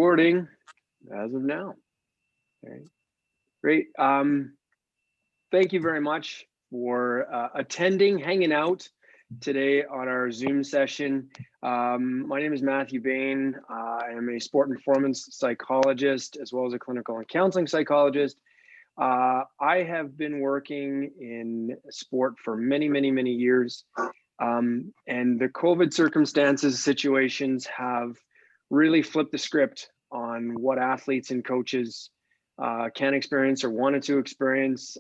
Recording as of now. All right. Great. Thank you very much for attending, hanging out today on our Zoom session. My name is Matthew Bain. I am a sport and performance psychologist as well as a clinical and counseling psychologist. I have been working in sport for many, many, many years. And the COVID circumstances, situations have really flipped the script on what athletes and coaches can experience or wanted to experience.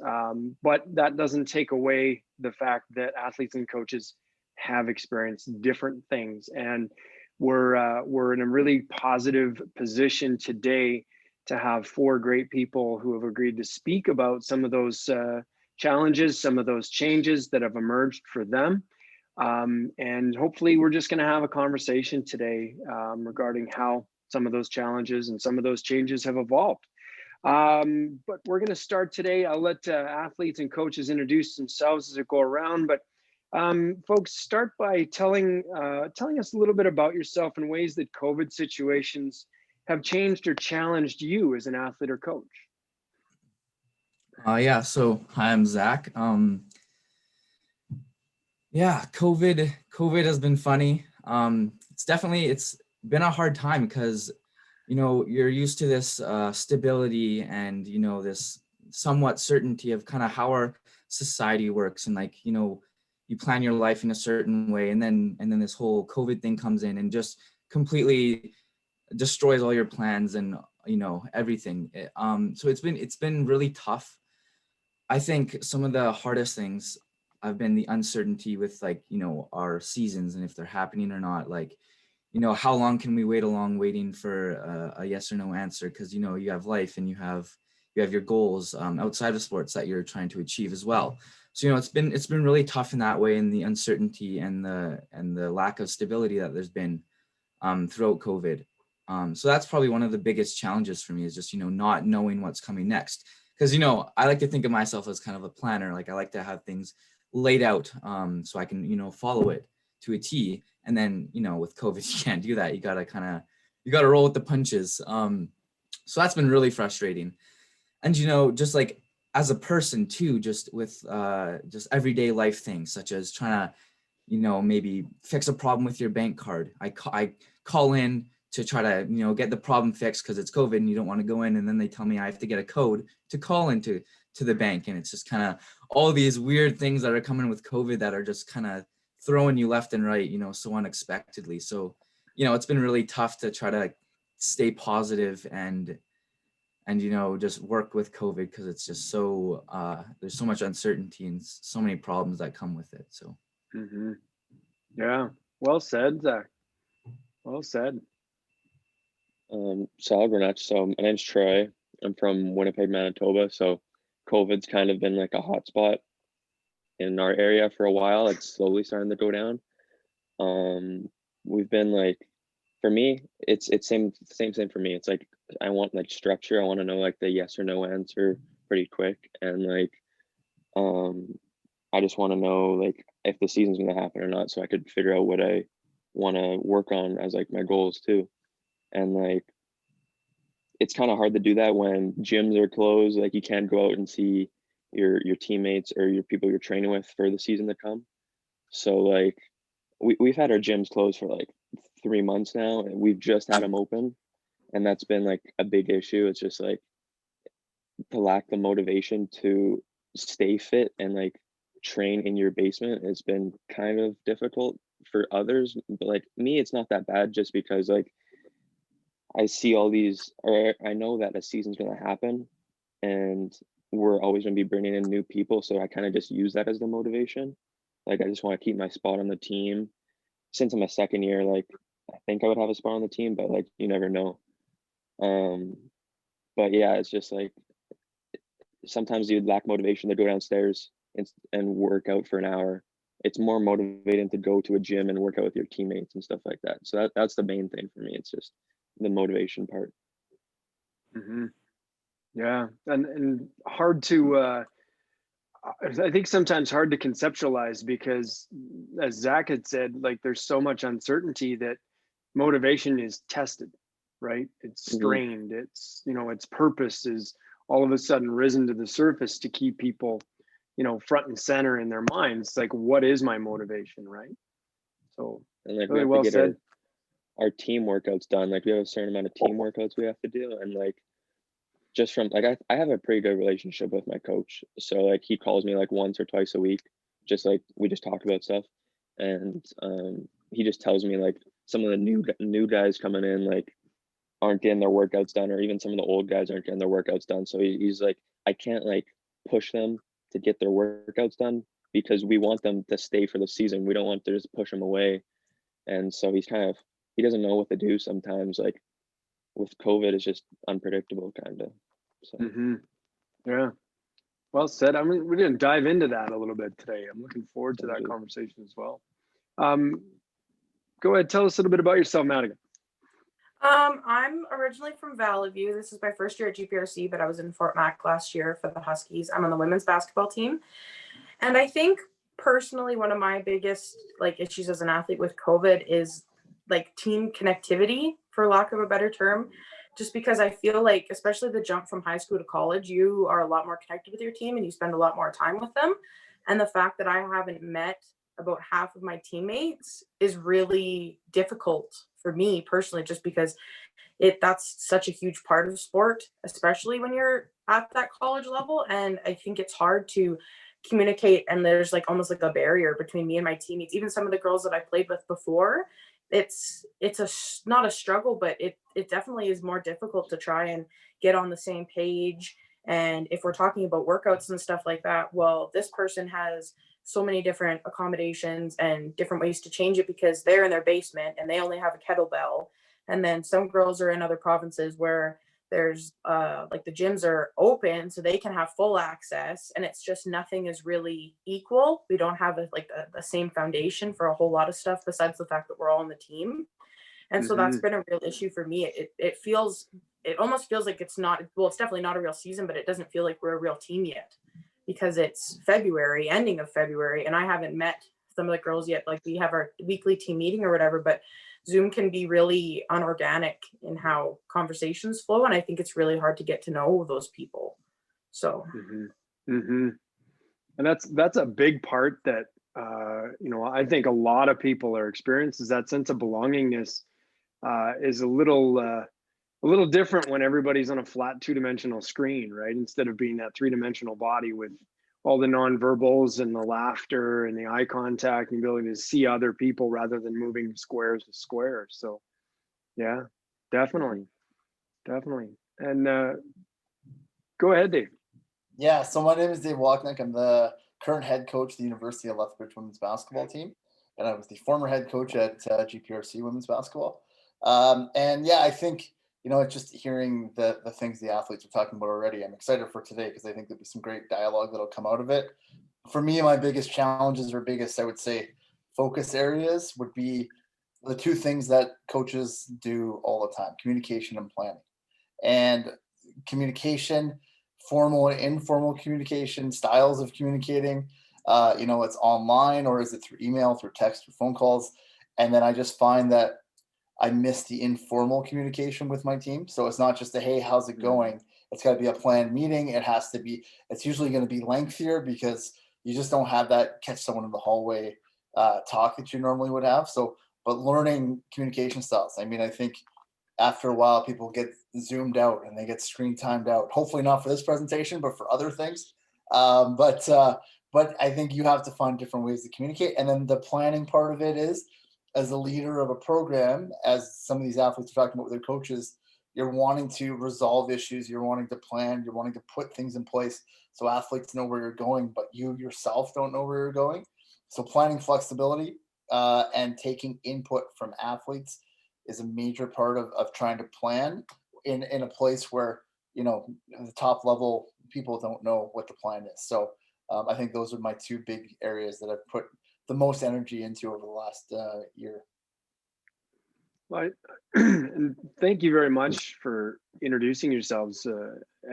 But that doesn't take away the fact that athletes and coaches have experienced different things. And we're in a really positive position today to have four great people who have agreed to speak about some of those challenges, some of those changes that have emerged for them. And hopefully we're just going to have a conversation today regarding how some of those challenges and some of those changes have evolved. But we're going to start today. I'll let athletes and coaches introduce themselves as I go around. But folks, start by telling us a little bit about yourself and ways that COVID situations have changed or challenged you as an athlete or coach. Yeah, so hi, I'm Zach. Yeah, COVID has been funny. It's been a hard time because, you're used to this stability and, this somewhat certainty of kind of how our society works. And you plan your life in a certain way. And then this whole COVID thing comes in and just completely destroys all your plans and, everything. So it's been really tough. I think some of the hardest things have been the uncertainty with our seasons and if they're happening or not. How long can we wait waiting for a yes or no answer? Because, you have life and you have your goals outside of sports that you're trying to achieve as well. So, it's been really tough in that way, and the uncertainty and the lack of stability that there's been throughout COVID. So that's probably one of the biggest challenges for me is just, not knowing what's coming next. Because, I like to think of myself as kind of a planner. I like to have things laid out so I can, follow it to a T. And then, with COVID, you can't do that. You got to roll with the punches. So that's been really frustrating. And, just as a person too, just with just everyday life things, such as trying to, maybe fix a problem with your bank card. I call in to try to, get the problem fixed because it's COVID and you don't want to go in. And then they tell me I have to get a code to call into the bank. And it's just kind of all these weird things that are coming with COVID that are just kind of throwing you left and right, so unexpectedly. So, it's been really tough to try to stay positive and just work with COVID because it's just so, there's so much uncertainty and so many problems that come with it. So. Mm-hmm. Yeah. Well said, Zach. Well said. Solid, Renach. So my name's Troy. I'm from Winnipeg, Manitoba. So COVID's kind of been like a hot spot in our area for a while. It's slowly starting to go down. We've been for me, it's same for me. It's I want structure. I want to know the yes or no answer pretty quick. And I just want to know if the season's gonna happen or not, so I could figure out what I want to work on as my goals too. And it's kind of hard to do that when gyms are closed. You can't go out and see your teammates or your people you're training with for the season to come. So we've had our gyms closed for 3 months now, and we've just had them open, and that's been a big issue. It's just the lack of motivation to stay fit and train in your basement has been kind of difficult for others. But me, it's not that bad, just because I see all these, or I know that a season's going to happen and we're always going to be bringing in new people. So I kind of just use that as the motivation. I just want to keep my spot on the team. Since I'm a second year, I think I would have a spot on the team, but you never know. But yeah, it's just sometimes you lack motivation to go downstairs and work out for an hour. It's more motivating to go to a gym and work out with your teammates and stuff like that. So that's the main thing for me. It's just the motivation part. Mm-hmm. Yeah, and hard to I think sometimes hard to conceptualize because, as Zach had said, there's so much uncertainty that motivation is tested. right? It's Mhm. strained. It's, its purpose is all of a sudden risen to the surface to keep people, front and center in their minds. Like, what is my motivation, right? So And like we really have to well get said. our team workouts done. Like we have a certain amount of team workouts we have to do, and like just from like I have a pretty good relationship with my coach. So like he calls me like once or twice a week, just like we just talk about stuff, and he just tells me like some of the new guys coming in like aren't getting their workouts done, or even some of the old guys aren't getting their workouts done. So he's like, I can't like push them to get their workouts done because we want them to stay for the season. We don't want to just push them away. And so he doesn't know what to do sometimes. Like with COVID, it's just unpredictable, kind of. So Yeah. Well said. We're going to dive into that a little bit today. I'm looking forward to sounds that good. conversation as well. Go ahead, tell us a little bit about yourself, Madigan. I'm originally from Valley View. This is my first year at GPRC, but I was in Fort Mac last year for the Huskies. I'm on the women's basketball team. And I think personally, one of my biggest issues as an athlete with COVID is like team connectivity, for lack of a better term. Just because I feel like, especially the jump from high school to college, you are a lot more connected with your team and you spend a lot more time with them. And the fact that I haven't met about half of my teammates is really difficult for me personally, just because that's such a huge part of sport, especially when you're at that college level. And I think it's hard to communicate, and there's like almost like a barrier between me and my teammates. Even some of the girls that I played with before, it's not a struggle, but it definitely is more difficult to try and get on the same page. And if we're talking about workouts and stuff like that, well, this person has so many different accommodations and different ways to change it because they're in their basement and they only have a kettlebell. And then some girls are in other provinces where there's like the gyms are open so they can have full access, and it's just nothing is really equal. We don't have the same foundation for a whole lot of stuff besides the fact that we're all on the team. And so that's been a real issue for me. It almost feels like it's definitely not a real season, but it doesn't feel like we're a real team yet because it's February, ending of February, and I haven't met some of the girls yet. Like we have our weekly team meeting or whatever, but Zoom can be really unorganic in how conversations flow. And I think it's really hard to get to know those people. So, And that's a big part that, I think a lot of people are experiencing, is that sense of belongingness is a little different when everybody's on a flat 2-dimensional screen, right? Instead of being that 3-dimensional body with all the nonverbals and the laughter and the eye contact and the ability to see other people rather than moving squares to squares. So yeah, definitely. And go ahead, Dave. Yeah, so my name is Dave Walknick. I'm the current head coach of the University of Lethbridge women's basketball team, and I was the former head coach at GPRC women's basketball. And yeah, I think it's just hearing the things the athletes are talking about already. I'm excited for today because I think there'll be some great dialogue that'll come out of it. For me, my biggest challenges or biggest, I would say, focus areas would be the two things that coaches do all the time: communication and planning. And communication, formal and informal communication, styles of communicating. It's online, or is it through email, through text, or phone calls? And then I just find that I miss the informal communication with my team. So it's not just a, hey, how's it going? It's got to be a planned meeting. It's usually going to be lengthier because you just don't have that catch someone in the hallway talk that you normally would have. So, but learning communication styles. I mean, I think after a while, people get zoomed out and they get screen timed out. Hopefully not for this presentation, but for other things. But I think you have to find different ways to communicate. And then the planning part of it is, as a leader of a program, as some of these athletes are talking about with their coaches, you're wanting to resolve issues, you're wanting to plan, you're wanting to put things in place so athletes know where you're going, but you yourself don't know where you're going. So planning flexibility and taking input from athletes is a major part of trying to plan in a place where, the top level people don't know what the plan is. So I think those are my two big areas that I've put the most energy into over the last year. Well, and thank you very much for introducing yourselves,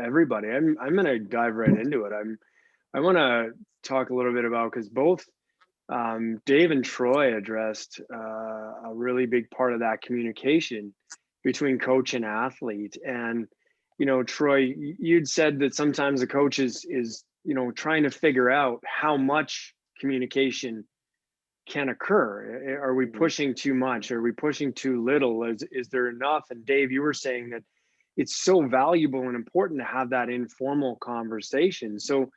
everybody. I'm going to dive right into it. I want to talk a little bit about, because both Dave and Troy addressed a really big part of that communication, between coach and athlete. And, you know, Troy, you'd said that sometimes the coach is, you know, trying to figure out how much communication can occur. Are we pushing too much? Are we pushing too little? Is there enough? And Dave, you were saying that it's so valuable and important to have that informal conversation. So,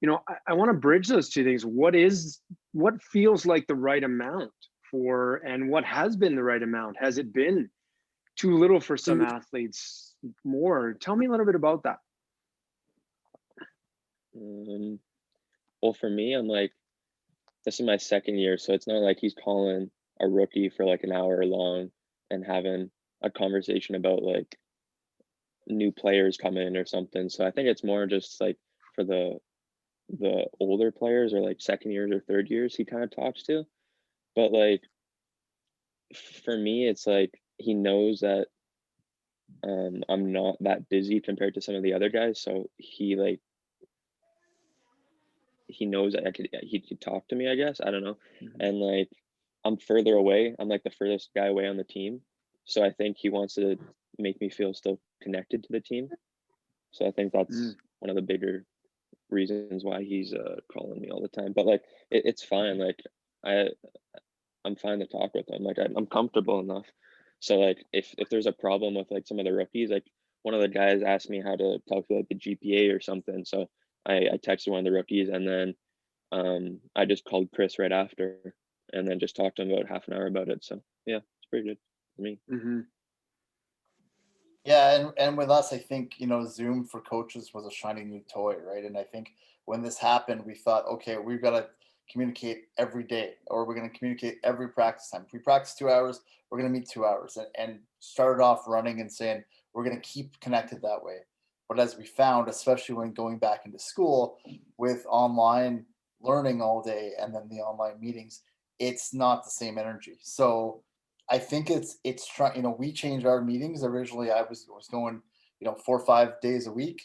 you know, I want to bridge those two things. What feels like the right amount for, and what has been the right amount? Has it been too little for some athletes, more? Tell me a little bit about that. Well, for me, I'm like, this is my second year, so it's not like he's calling a rookie for like an hour long and having a conversation about like new players coming in or something. So I think it's more just like for the older players, or like second years or third years he kind of talks to. But like for me, it's like he knows that I'm not that busy compared to some of the other guys, so he knows that he could talk to me, I guess. I don't know. And like I'm further away. I'm like the furthest guy away on the team. So I think he wants to make me feel still connected to the team. So I think that's one of the bigger reasons why he's calling me all the time. But like it's fine. Like I'm fine to talk with him. Like I'm comfortable enough. So like if there's a problem with like some of the rookies, like one of the guys asked me how to calculate like the GPA or something. So I texted one of the rookies, and then I just called Chris right after, and then just talked to him about half an hour about it. So yeah, it's pretty good for me. Yeah, and with us, I think, you know, Zoom for coaches was a shiny new toy, right? And I think when this happened, we thought, okay, we've got to communicate every day, or we're going to communicate every practice time. If we practice 2 hours, we're going to meet 2 hours, and started off running and saying we're going to keep connected that way. But as we found, especially when going back into school with online learning all day and then the online meetings, it's not the same energy. So I think it's trying. You know, we changed our meetings. Originally, I was going, you know, 4 or 5 days a week.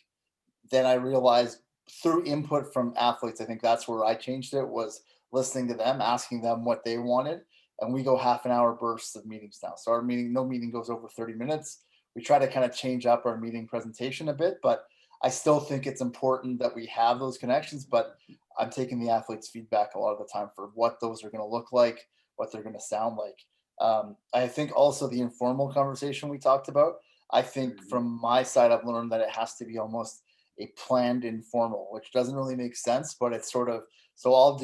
Then I realized through input from athletes, I think that's where I changed it, was listening to them, asking them what they wanted, and we go half an hour bursts of meetings now. So our meeting, no meeting goes over 30 minutes. We try to kind of change up our meeting presentation a bit, but I still think it's important that we have those connections. But I'm taking the athletes' feedback a lot of the time for what those are going to look like, what they're going to sound like. I think also the informal conversation we talked about, I think from my side, I've learned that it has to be almost a planned informal, which doesn't really make sense, but it's sort of, so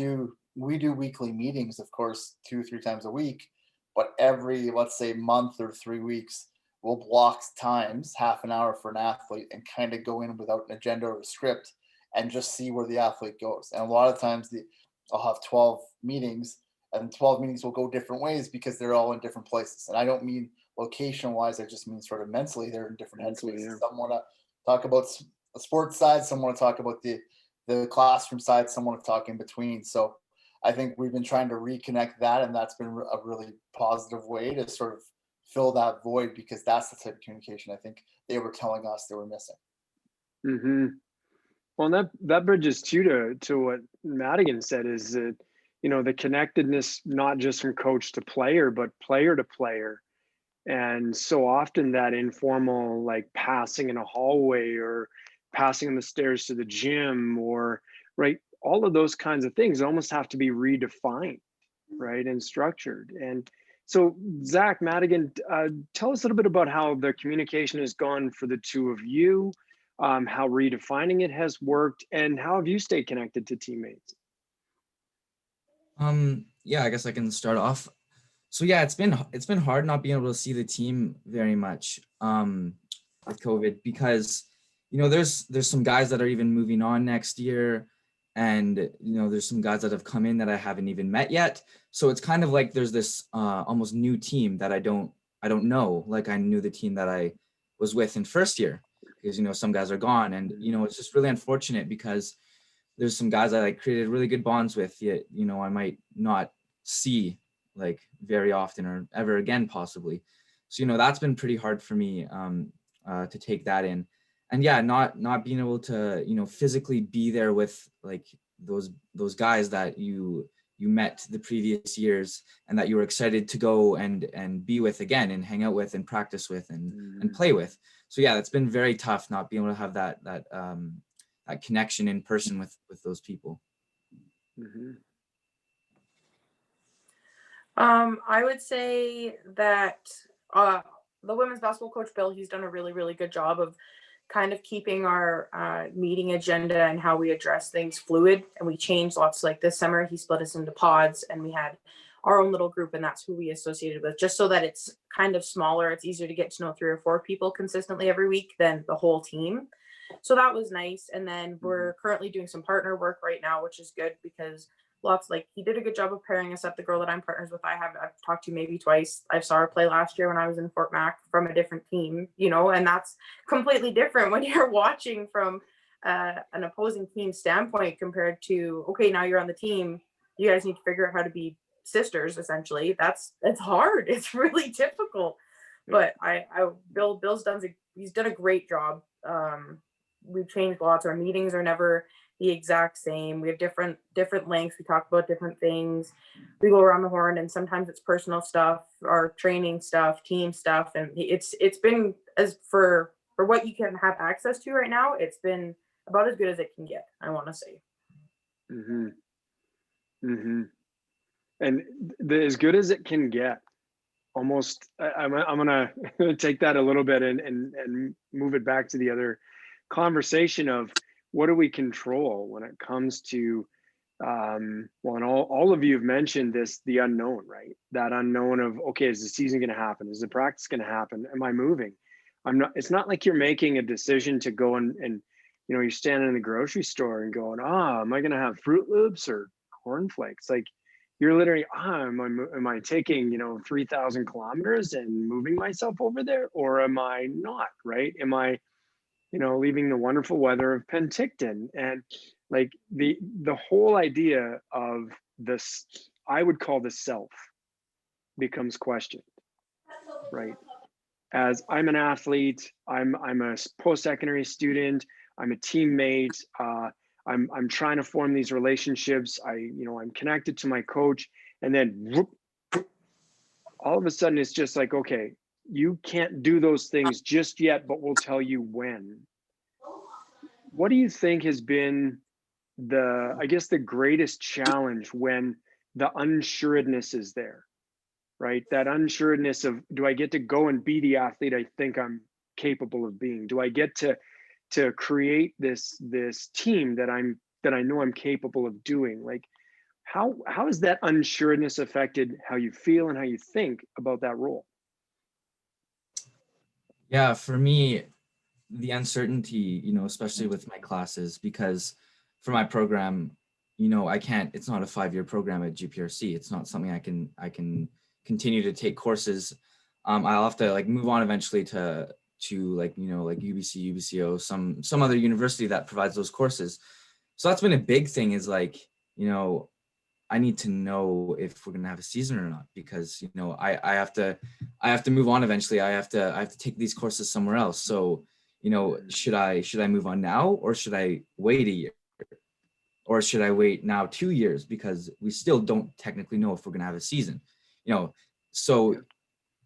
we do weekly meetings, of course, 2 or 3 times a week, but every, let's say, month or 3 weeks, we'll block times, half an hour for an athlete, and kind of go in without an agenda or a script and just see where the athlete goes. And a lot of times I'll have 12 meetings, and 12 meetings will go different ways because they're all in different places. And I don't mean location wise, I just mean sort of mentally, they're in different headspaces. Yeah. Some want to talk about the sports side, some want to talk about the classroom side, some want to talk in between. So I think we've been trying to reconnect that, and that's been a really positive way to sort of fill that void, because that's the type of communication I think they were telling us they were missing. Well, that bridges too to what Madigan said, is that, you know, the connectedness, not just from coach to player, but player to player. And so often that informal, like passing in a hallway or passing on the stairs to the gym, or right, all of those kinds of things almost have to be redefined, right, and structured. And so Zach, Madigan, tell us a little bit about how the communication has gone for the two of you, how redefining it has worked, and how have you stayed connected to teammates? Yeah, I guess I can start off. So yeah, it's been hard not being able to see the team very much with COVID, because you know there's some guys that are even moving on next year, and you know there's some guys that have come in that I haven't even met yet. So it's kind of like there's this almost new team that I don't know. Like I knew the team that I was with in first year, because you know some guys are gone, and you know it's just really unfortunate because there's some guys I like created really good bonds with, yet you know I might not see like very often or ever again possibly. So you know that's been pretty hard for me to take that in. And yeah, not being able to, you know, physically be there with like those guys that you met the previous years and that you were excited to go and be with again and hang out with and practice with and play with. So yeah, it's been very tough not being able to have that connection in person with those people. I would say that the women's basketball coach, Bill, he's done a really, really good job of kind of keeping our meeting agenda and how we address things fluid. And we changed lots. Like this summer, he split us into pods and we had our own little group, and that's who we associated with, just so that it's kind of smaller. It's easier to get to know 3 or 4 people consistently every week than the whole team. So that was nice. And then we're currently doing some partner work right now, which is good because he did a good job of pairing us up. The girl that I'm partners with, I've talked to maybe twice. I saw her play last year when I was in Fort Mac from a different team, and that's completely different when you're watching from an opposing team standpoint compared to, okay, now you're on the team. You guys need to figure out how to be sisters, essentially. It's hard. It's really difficult. But Bill's he's done a great job. We've changed lots. Our meetings are never the exact same. We have different lengths. We talk about different things. We go around the horn, and sometimes it's personal stuff, or training stuff, team stuff, and it's been, as for what you can have access to right now, it's been about as good as it can get, I want to say. And as good as it can get, almost, I'm gonna take that a little bit and move it back to the other conversation of what do we control when it comes to and all of you have mentioned this, the unknown, right? That unknown of, okay, is the season going to happen? Is the practice going to happen? Am I moving? It's not like you're making a decision to go and you're standing in the grocery store and going, am I going to have Fruit Loops or cornflakes? Like, you're literally, am I taking 3,000 kilometers and moving myself over there, or am I not, right? Am I leaving the wonderful weather of Penticton? And like the whole idea of this, I would call the self, becomes questioned, right? As I'm an athlete, I'm a post-secondary student, I'm a teammate, I'm trying to form these relationships. I'm connected to my coach, and then whoop, all of a sudden it's just like, okay, you can't do those things just yet, but we'll tell you when. What do you think has been the greatest challenge when the unsureness is there, right? That unsureness of, do I get to go and be the athlete I think I'm capable of being? Do I get to create this team that I know I'm capable of doing? Like, how has that unsureness affected how you feel and how you think about that role? Yeah, for me, the uncertainty, especially with my classes, because for my program, it's not a 5-year program at GPRC. It's not something I can continue to take courses. I'll have to move on eventually to UBC, UBCO, some other university that provides those courses. So that's been a big thing, is I need to know if we're gonna have a season or not, because I have to move on eventually. I have to take these courses somewhere else. So should I move on now, or should I wait a year, or should I wait now 2 years, because we still don't technically know if we're gonna have a season. So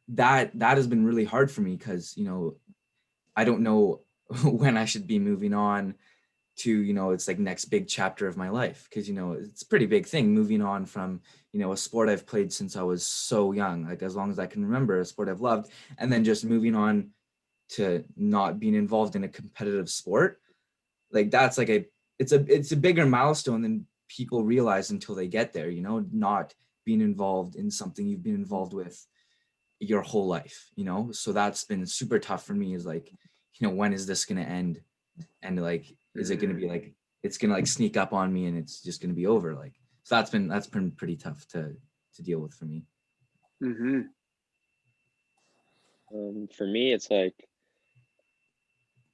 that has been really hard for me, because I don't know when I should be moving on to it's like next big chapter of my life, because it's a pretty big thing, moving on from a sport I've played since I was so young, like as long as I can remember, a sport I've loved, and then just moving on to not being involved in a competitive sport. Like, that's like it's a bigger milestone than people realize until they get there, not being involved in something you've been involved with your whole life. So that's been super tough for me, is when is this going to end? And is it going to be it's going to sneak up on me and it's just going to be over? So that's been pretty tough to deal with for me. For me, it's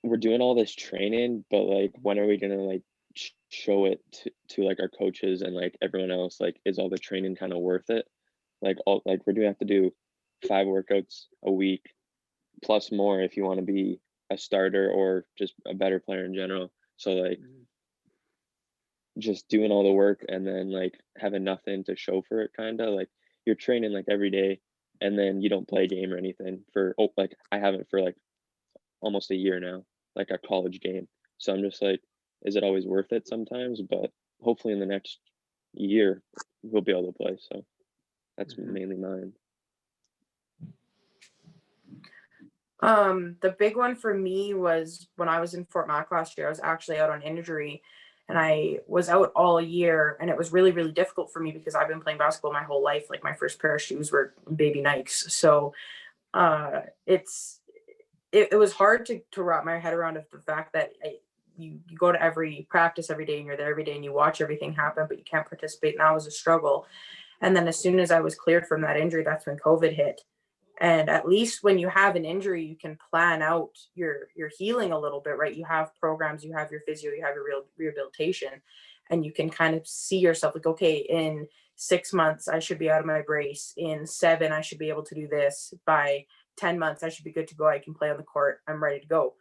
we're doing all this training, but when are we going to show it to our coaches and everyone else? Is all the training kind of worth it? We're doing have to do 5 workouts a week plus more if you want to be a starter or just a better player in general. So just doing all the work and then like having nothing to show for it, kind of like you're training like every day and then you don't play a game or anything for like I haven't for like almost a year now, like a college game. So I'm just like, is it always worth it sometimes? But hopefully in the next year we'll be able to play. So that's mainly mine. The big one for me was when I was in Fort Mac last year. I was actually out on injury, and I was out all year, and it was really, really difficult for me because I've been playing basketball my whole life. Like my first pair of shoes were baby Nikes. So it was hard to wrap my head around of the fact that you go to every practice every day and you're there every day and you watch everything happen, but you can't participate. And that was a struggle. And then as soon as I was cleared from that injury, that's when COVID hit. And at least when you have an injury, you can plan out your healing a little bit, right? You have programs, you have your physio, you have your real rehabilitation, and you can kind of see yourself like, okay, in 6 months, I should be out of my brace. In 7, I should be able to do this. By 10 months, I should be good to go. I can play on the court. I'm ready to go.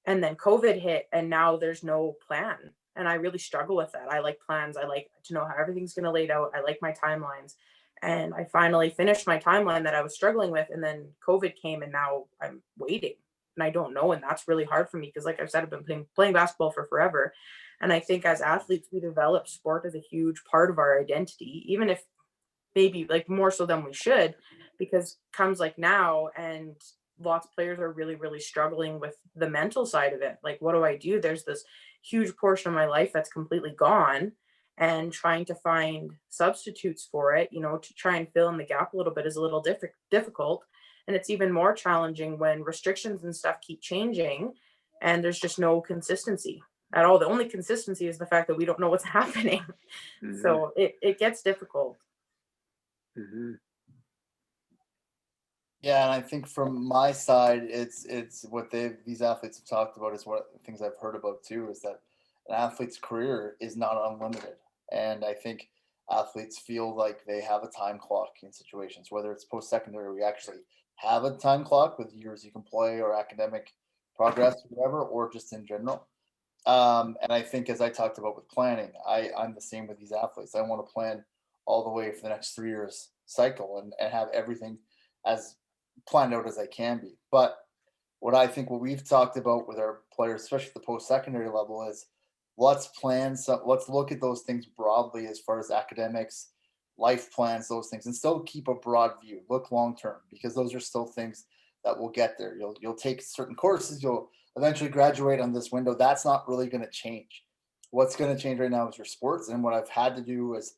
And then COVID hit, and now there's no plan. And I really struggle with that. I like plans. I like to know how everything's going to lay out. I like my timelines. And I finally finished my timeline that I was struggling with. And then COVID came, and now I'm waiting. And I don't know. And that's really hard for me because, like I've said, I've been playing basketball for forever. And I think as athletes, we develop sport as a huge part of our identity, even if maybe like more so than we should, because comes like now, and lots of players are really, really struggling with the mental side of it. Like, what do I do? There's this huge portion of my life that's completely gone, and trying to find substitutes for it, to try and fill in the gap a little bit is a little difficult. And it's even more challenging when restrictions and stuff keep changing and there's just no consistency at all. The only consistency is the fact that we don't know what's happening. So it gets difficult. Yeah, and I think from my side, it's what these athletes have talked about is what things I've heard about too, is that an athlete's career is not unlimited. And I think athletes feel like they have a time clock in situations, whether it's post-secondary, we actually have a time clock with years you can play or academic progress, whatever, or just in general. And I think, as I talked about with planning, I'm the same with these athletes. I want to plan all the way for the next 3 years cycle and have everything as planned out as I can be. But what we've talked about with our players, especially at the post-secondary level, is let's look at those things broadly as far as academics, life plans, those things, and still keep a broad view, look long-term, because those are still things that will get there. You'll take certain courses, you'll eventually graduate on this window. That's not really going to change. What's going to change right now is your sports. And what I've had to do is,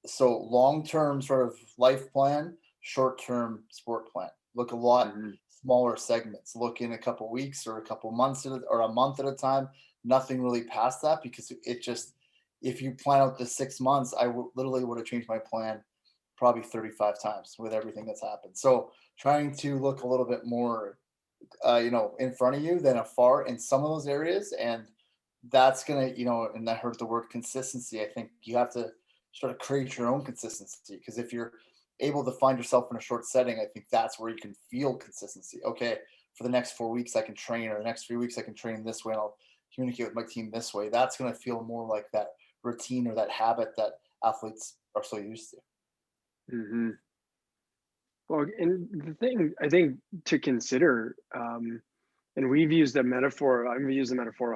so long-term sort of life plan, short-term sport plan. Look a lot smaller segments. Look in a couple weeks or a couple months or a month at a time. Nothing really past that, because if you plan out the 6 months, literally would have changed my plan probably 35 times with everything that's happened. So trying to look a little bit more, in front of you than afar in some of those areas. And that's going to, and I heard the word consistency. I think you have to sort of create your own consistency, because if you're able to find yourself in a short setting, I think that's where you can feel consistency. Okay, for the next 4 weeks I can train, or the next 3 weeks I can train this way, and I'll communicate with my team this way. That's going to feel more like that routine or that habit that athletes are so used to. Well, and the thing I think to consider, and I've used the metaphor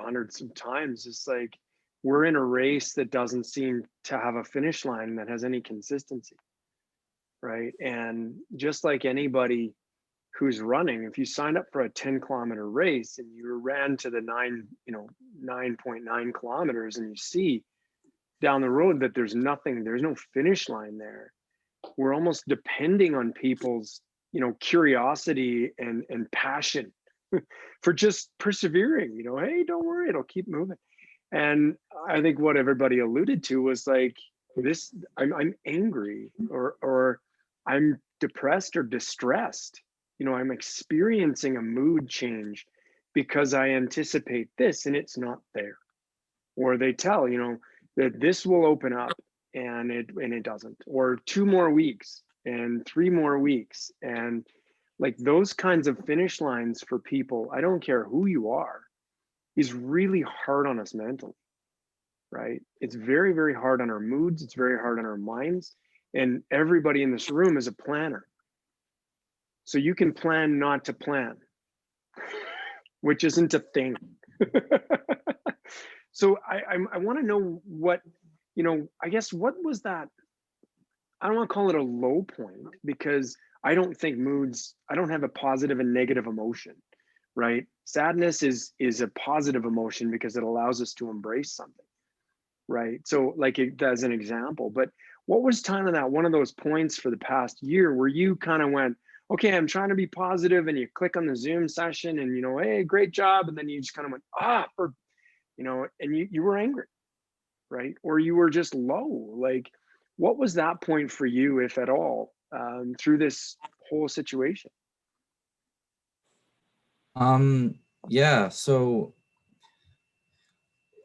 hundreds of times, it's like we're in a race that doesn't seem to have a finish line that has any consistency, right? And just like anybody who's running, if you signed up for a 10-kilometer race and you ran to the 9.9 kilometers, and you see down the road that there's no finish line there, we're almost depending on people's curiosity and passion for just persevering. Hey, don't worry, it'll keep moving. And I think what everybody alluded to was like this: I'm angry, or I'm depressed or distressed. I'm experiencing a mood change because I anticipate this and it's not there. Or they tell that this will open up and it doesn't, or 2 more weeks and 3 more weeks. And like those kinds of finish lines for people, I don't care who you are, is really hard on us mentally. right? It's very, very hard on our moods. It's very hard on our minds. And everybody in this room is a planner. So you can plan not to plan, which isn't a thing. So I want to know what, I guess, what was that? I don't want to call it a low point, because I don't think I don't have a positive and negative emotion, right? Sadness is a positive emotion because it allows us to embrace something, right? So like as an example, but what was kind of that one of those points for the past year where you kind of went, okay, I'm trying to be positive, and you click on the Zoom session and, hey, great job. And then you just kind of went, and you were angry, right? Or you were just low. Like, what was that point for you, if at all, through this whole situation? Yeah, so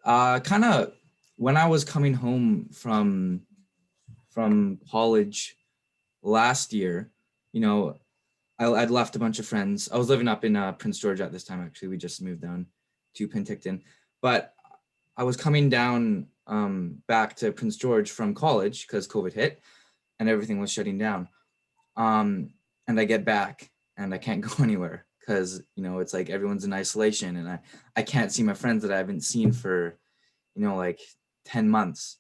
kind of when I was coming home from college last year, I'd left a bunch of friends. I was living up in Prince George at this time. Actually, we just moved down to Penticton, but I was coming down back to Prince George from college because COVID hit and everything was shutting down. And I get back and I can't go anywhere because, it's like everyone's in isolation, and I can't see my friends that I haven't seen for, like 10 months.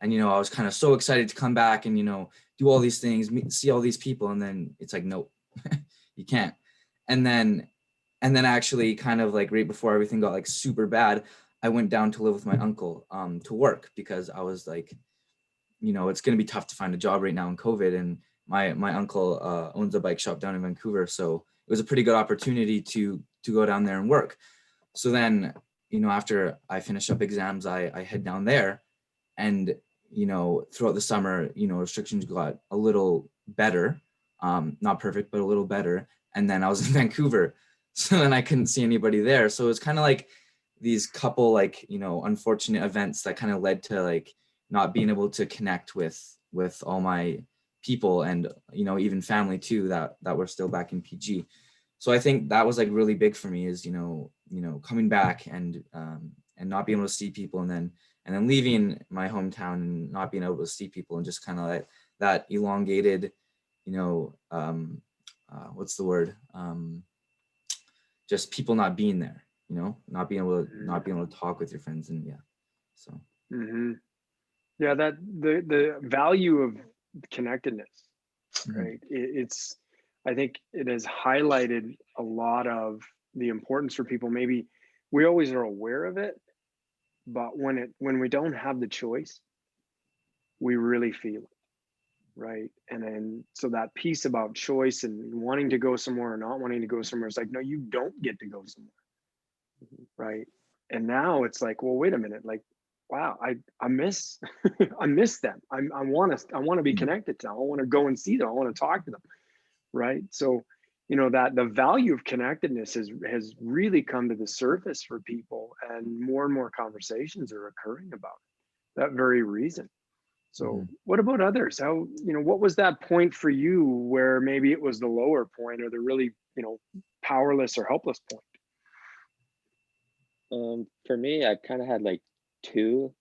And, I was kind of so excited to come back and, do all these things, see all these people. And then it's like, nope, you can't. And then actually kind of like right before everything got like super bad, I went down to live with my uncle to work, because I was like, it's going to be tough to find a job right now in COVID. And my uncle owns a bike shop down in Vancouver. So it was a pretty good opportunity to go down there and work. So then, after I finished up exams, I head down there, and, throughout the summer, restrictions got a little better, not perfect, but a little better. And then I was in Vancouver. So then I couldn't see anybody there. So it was kind of like these couple, like, unfortunate events that kind of led to like not being able to connect with all my people, and, even family too, that were still back in PG. So I think that was like really big for me, is, coming back and not being able to see people, and then leaving my hometown and not being able to see people, and just kind of like that elongated, what's the word? Just people not being there, not being able to talk with your friends. And yeah, so. Mm-hmm. Yeah, that the value of connectedness, right? It's, I think it has highlighted a lot of the importance for people. Maybe we always are aware of it, but when we don't have the choice, we really feel it, right? And then so that piece about choice and wanting to go somewhere or not wanting to go somewhere, it's like, no, you don't get to go somewhere, right? And now it's like, well, wait a minute, like, wow, I miss I miss them. I want to be connected to them. I want to go and see them. I want to talk to them, right? So, that the value of connectedness has really come to the surface for people, and more conversations are occurring about it, that very reason. So what about others? How, what was that point for you where maybe it was the lower point, or the really, powerless or helpless point? For me, I kind of had like two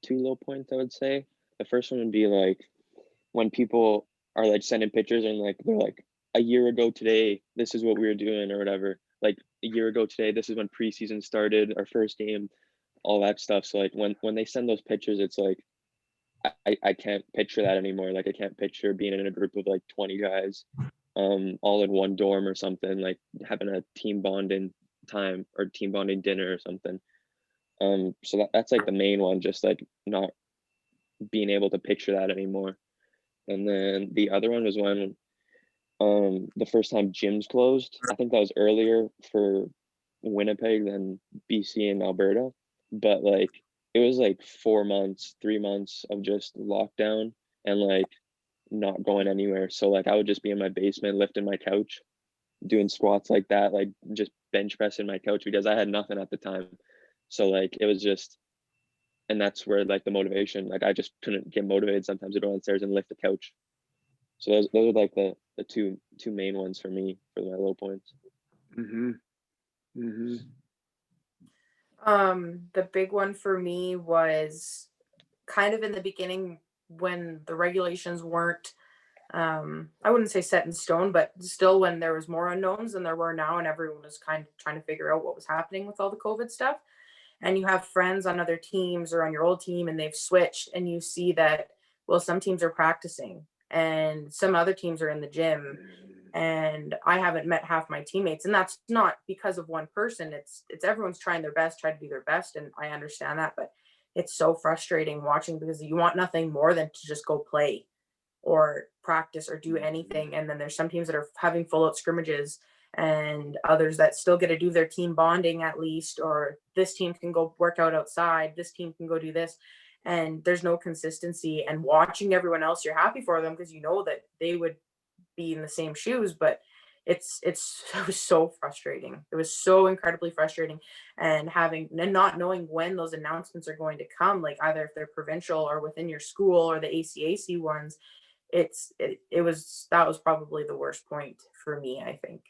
low points, I would say. The first one would be like when people are like sending pictures and like they're like, a year ago today, this is what we were doing, or whatever. Like a year ago today, this is when preseason started, our first game, all that stuff. So like when they send those pictures, it's like I can't picture that anymore. Like I can't picture being in a group of like 20 guys, all in one dorm or something, like having a team bonding time or team bonding dinner or something. So that's like the main one, just like not being able to picture that anymore. And then the other one was when the first time gyms closed. I think that was earlier for Winnipeg than BC and Alberta, but like it was like 4 months, 3 months of just lockdown and like not going anywhere. So like I would just be in my basement lifting my couch, doing squats like that, like just bench pressing my couch because I had nothing at the time. So like it was just, and that's where like the motivation, like I just couldn't get motivated sometimes to go downstairs and lift the couch. So those are like the two main ones for me for my low points. Mm-hmm. Mm-hmm. The big one for me was kind of in the beginning when the regulations weren't, I wouldn't say set in stone, but still when there was more unknowns than there were now, and everyone was kind of trying to figure out what was happening with all the COVID stuff. And you have friends on other teams or on your old team and they've switched, and you see that, well, some teams are practicing and some other teams are in the gym, and I haven't met half my teammates. And that's not because of one person. It's everyone's trying their best, try to do their best, and I understand that, but it's so frustrating watching because you want nothing more than to just go play or practice or do anything. And then there's some teams that are having full out scrimmages, and others that still get to do their team bonding at least, or this team can go work out outside, this team can go do this, and there's no consistency. And watching everyone else, you're happy for them because you know that they would be in the same shoes, but it was so frustrating. It was so incredibly frustrating, and not knowing when those announcements are going to come, like either if they're provincial or within your school or the ACAC ones. That was probably the worst point for me, I think.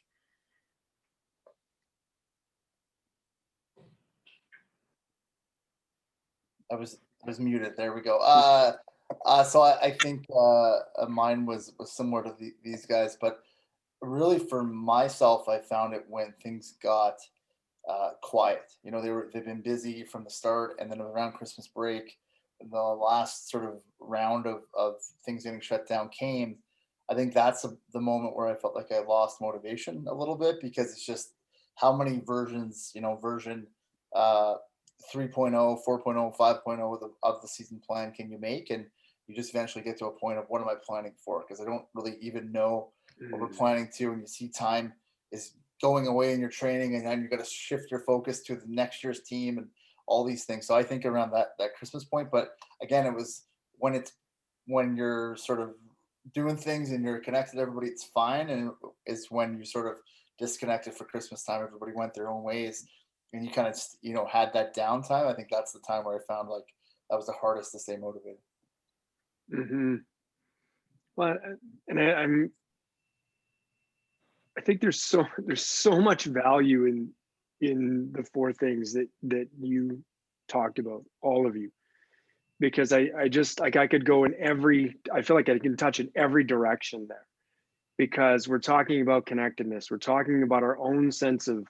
I was muted. There we go. So I think mine was similar to these guys, but really for myself, I found it when things got quiet. You know, they've been busy from the start, and then around Christmas break, the last sort of round of things getting shut down came. I think that's the moment where I felt like I lost motivation a little bit, because it's just how many versions, version 3.0, 4.0, 5.0 of the season plan can you make? And you just eventually get to a point of, what am I planning for? Because I don't really even know what we're planning to. And you see time is going away in your training, and then you got to shift your focus to the next year's team and all these things. So I think around that Christmas point, but again, it was when you're sort of doing things and you're connected to everybody, it's fine. And it's when you sort of disconnected for Christmas time, everybody went their own ways, and you kind of had that downtime. I think that's the time where I found like that was the hardest to stay motivated. Mm-hmm. Well, and I think there's so much value in the four things that you talked about, all of you, because I just like I could go in I feel like I can touch in every direction there, because we're talking about connectedness, we're talking about our own sense of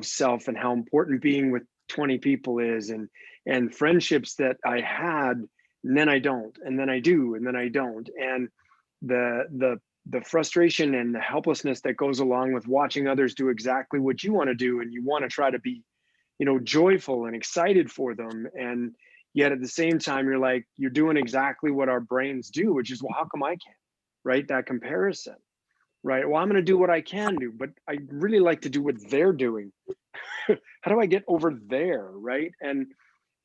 self and how important being with 20 people is, and friendships that I had, and then I don't, and then I do, and then I don't, and the frustration and the helplessness that goes along with watching others do exactly what you want to do, and you want to try to be joyful and excited for them, and yet at the same time you're doing exactly what our brains do, which is, well, how come I can't? Right? That comparison. Right? Well, I'm going to do what I can do, but I really like to do what they're doing. How do I get over there? Right? And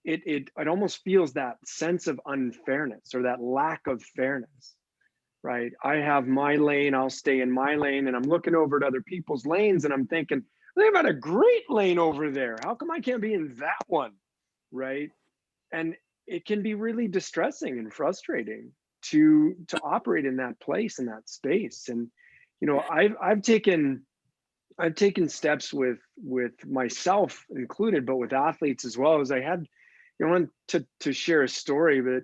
it almost feels that sense of unfairness, or that lack of fairness. Right? I have my lane, I'll stay in my lane, and I'm looking over at other people's lanes and I'm thinking, they've got a great lane over there. How come I can't be in that one? Right? And it can be really distressing and frustrating to operate in that place, in that space. And I've taken steps with myself included, but with athletes as well. As I had, want to share a story, but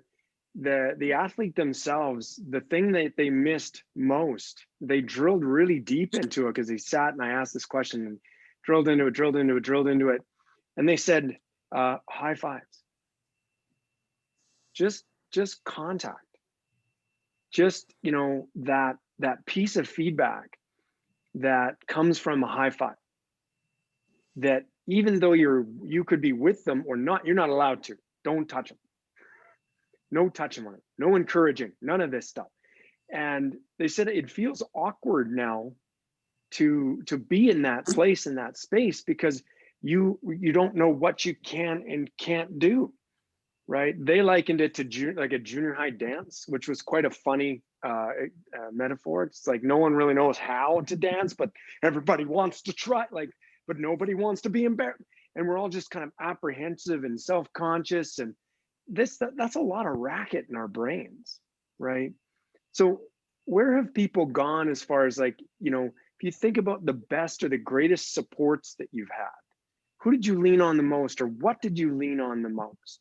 the athlete themselves, the thing that they missed most, they drilled really deep into it, because they sat and I asked this question and drilled into it, and they said, high fives, just contact, just that piece of feedback that comes from a high five, that even though you could be with them or not, you're not allowed to. Don't touch them. No touching on it. No encouraging. None of this stuff. And they said it feels awkward now to be in that place, in that space, because you don't know what you can and can't do. Right? They likened it to like a junior high dance, which was quite a funny metaphor. It's like no one really knows how to dance, but everybody wants to try. But nobody wants to be embarrassed, and we're all just kind of apprehensive and self-conscious, and that's a lot of racket in our brains, right? So where have people gone as far as if you think about the best or the greatest supports that you've had, who did you lean on the most, or what did you lean on the most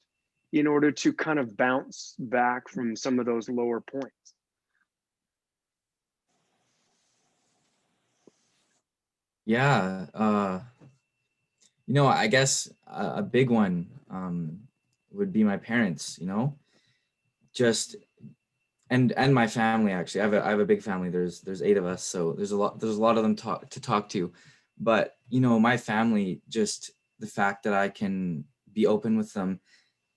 in order to kind of bounce back from some of those lower points? Yeah, I guess a big one would be my parents, just and my family. Actually, I have a big family. There's 8 of us, so there's a lot of them to talk to. But my family, just the fact that I can be open with them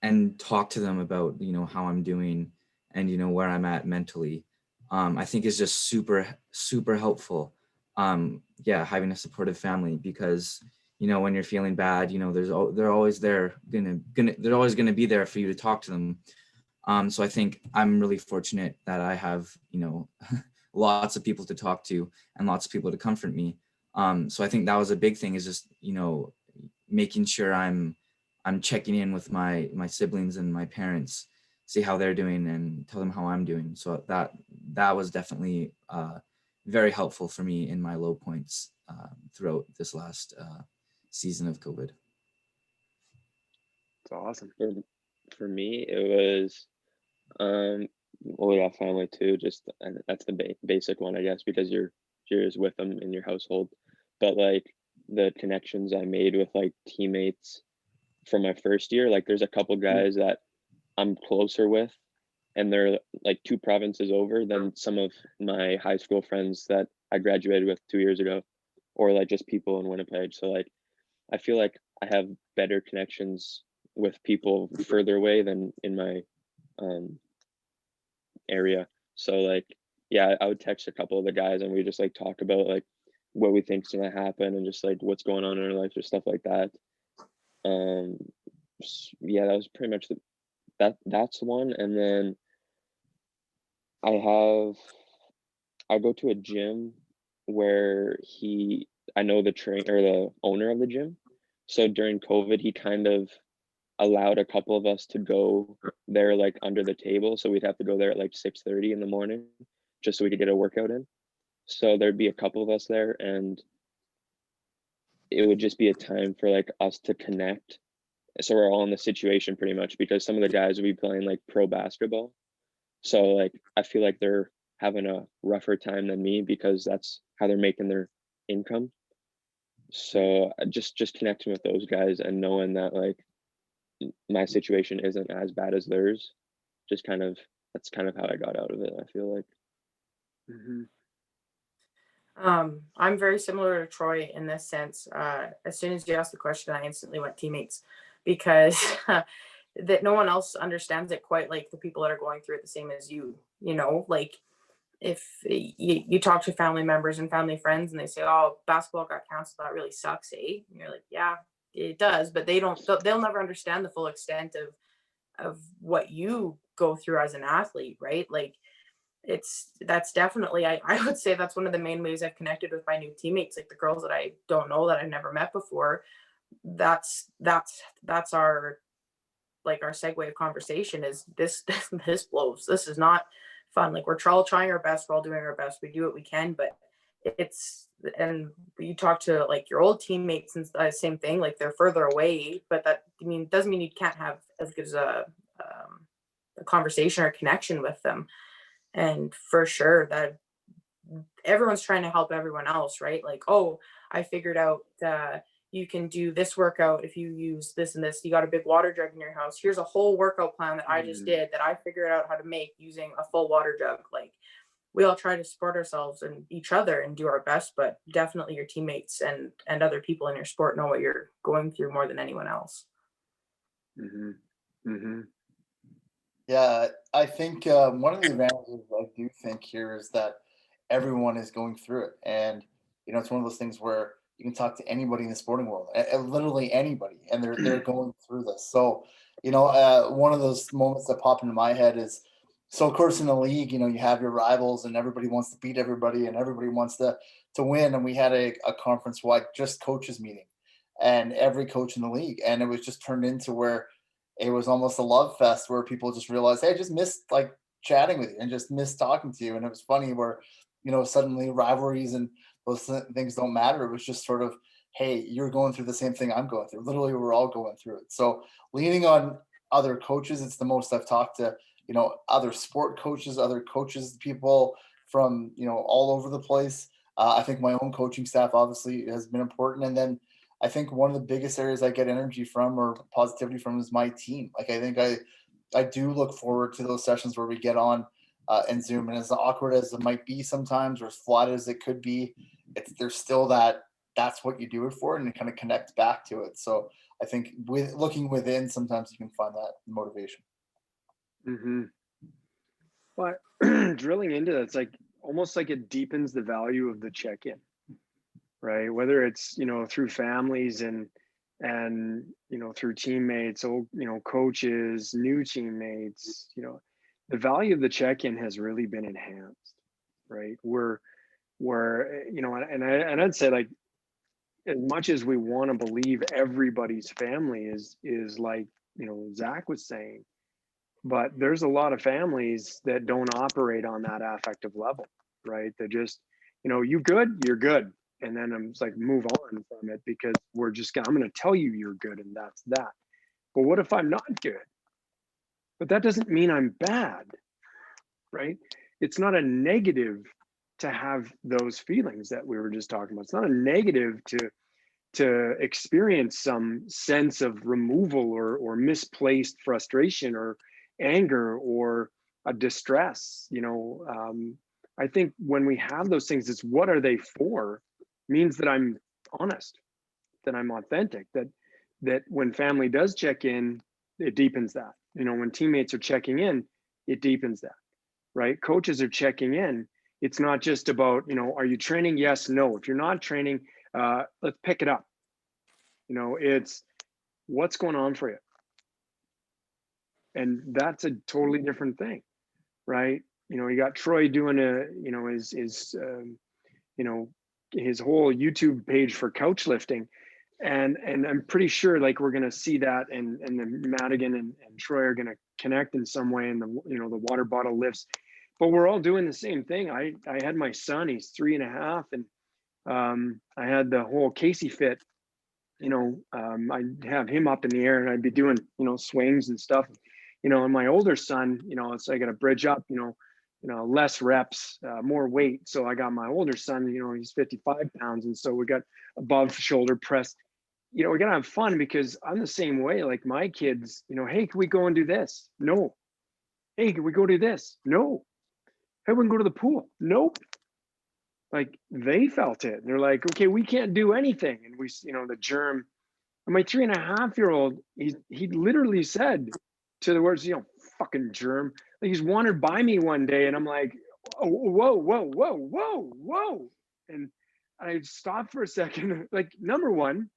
and talk to them about how I'm doing and where I'm at mentally, I think is just super helpful. Having a supportive family, because when you're feeling bad, they're always they're always gonna be there for you to talk to them. So I think I'm really fortunate that I have lots of people to talk to and lots of people to comfort me. So I think that was a big thing, is just making sure I'm checking in with my siblings and my parents, see how they're doing and tell them how I'm doing. So that was definitely very helpful for me in my low points throughout this last season of COVID. It's awesome. For me, it was family too. Just, and that's the basic one, I guess, because you're just with them in your household. But like the connections I made with like teammates from my first year, like there's a couple guys that I'm closer with, and they're like 2 provinces over than some of my high school friends that I graduated with 2 years ago, or like just people in Winnipeg. So like I feel like I have better connections with people further away than in my area. So like, yeah, I would text a couple of the guys and we just like talk about like what we think's gonna happen and just like what's going on in our life or stuff like that. Yeah, that was pretty much that's one. And then I go to a gym where I know the trainer or the owner of the gym. So during COVID, he kind of allowed a couple of us to go there like under the table. So we'd have to go there at like 6:30 in the morning just so we could get a workout in. So there'd be a couple of us there, and it would just be a time for like us to connect. So we're all in the situation pretty much, because some of the guys would be playing like pro basketball. So like I feel like they're having a rougher time than me because that's how they're making their income. So just connecting with those guys and knowing that like my situation isn't as bad as theirs, just that's kind of how I got out of it, I feel like. Mm-hmm. I'm very similar to Troy in this sense. As soon as you asked the question, I instantly went teammates, because that no one else understands it quite like the people that are going through it the same as you. Like if you talk to family members and family friends and they say, "Oh, basketball got canceled. That really sucks, eh?" And you're like, "Yeah, it does," but they'll never understand the full extent of what you go through as an athlete, right? Like that's definitely, I would say that's one of the main ways I've connected with my new teammates, like the girls that I don't know, that I've never met before. That's our, like, our segue of conversation is this blows. This is not fun. Like, we're all trying our best, we're all doing our best, we do what we can, but and you talk to like your old teammates and same thing, like they're further away, but that doesn't mean you can't have as good as a conversation or connection with them. And for sure that everyone's trying to help everyone else, right? Like, oh, I figured out you can do this workout if you use this and this. You got a big water jug in your house. Here's a whole workout plan that I just did, that I figured out how to make using a full water jug. Like, we all try to support ourselves and each other and do our best, but definitely your teammates and other people in your sport know what you're going through more than anyone else. Mm-hmm. Mm-hmm. Yeah, I think one of the advantages I do think here is that everyone is going through it, and it's one of those things where you can talk to anybody in the sporting world, literally anybody, and they're going through this. So, one of those moments that pop into my head is, so of course in the league, you have your rivals, and everybody wants to beat everybody, and everybody wants to win. And we had a conference-wide just coaches meeting, and every coach in the league, and it was just turned into where it was almost a love fest, where people just realized, hey, I just missed like chatting with you and just missed talking to you. And it was funny where, suddenly rivalries and those things don't matter. It was just sort of hey, you're going through the same thing I'm going through. Literally, we're all going through it. So leaning on other coaches, it's the most I've talked to, other sport coaches, other coaches, people from, all over the place. I think my own coaching staff obviously has been important. And then I think one of the biggest areas I get energy from or positivity from is my team. Like, I think I do look forward to those sessions where we get on and Zoom, and as awkward as it might be sometimes, or as flat as it could be, there's still that's what you do it for, and you kind of connect back to it. So I think with looking within, sometimes you can find that motivation. Mm-hmm. But drilling into that, it's like almost like it deepens the value of the check-in, right? Whether it's, through families and through teammates, coaches, new teammates, the value of the check-in has really been enhanced, right? And I'd say, like, as much as we want to believe everybody's family is like, Zach was saying, but there's a lot of families that don't operate on that affective level, right? They're just, you good, you're good. And then I'm just like, move on from it, because I'm going to tell you you're good, and that's that. But what if I'm not good? But that doesn't mean I'm bad, right? It's not a negative to have those feelings that we were just talking about. It's not a negative to experience some sense of removal or misplaced frustration or anger or a distress. I think when we have those things, it's what are they for? Means that I'm honest, that I'm authentic, that when family does check in, it deepens that. When teammates are checking in, it deepens that, right? Coaches are checking in. It's not just about, are you training? Yes, no. If you're not training, let's pick it up. It's what's going on for you. And that's a totally different thing, right? You got Troy doing his whole YouTube page for couch lifting. And I'm pretty sure, like, we're going to see that, and then Madigan and Troy are going to connect in some way, and the water bottle lifts. But we're all doing the same thing. I had my son, he's 3.5, and I had the whole Casey fit. I'd have him up in the air, and I'd be doing, swings and stuff. And my older son, so I got to bridge up, less reps, more weight. So I got my older son, he's 55 pounds. And so we got above shoulder press. We got to have fun, because I'm the same way. Like, my kids, hey, can we go and do this? No. Hey, can we go do this? No. Hey, we can go to the pool. Nope. Like, they felt it. They're like, okay, we can't do anything. And we, the germ. And my 3.5-year-old, he literally said to the words, fucking germ. Like, he's wandered by me one day, and I'm like, oh, whoa, whoa, whoa, whoa, whoa. And I stopped for a second. Like, number one,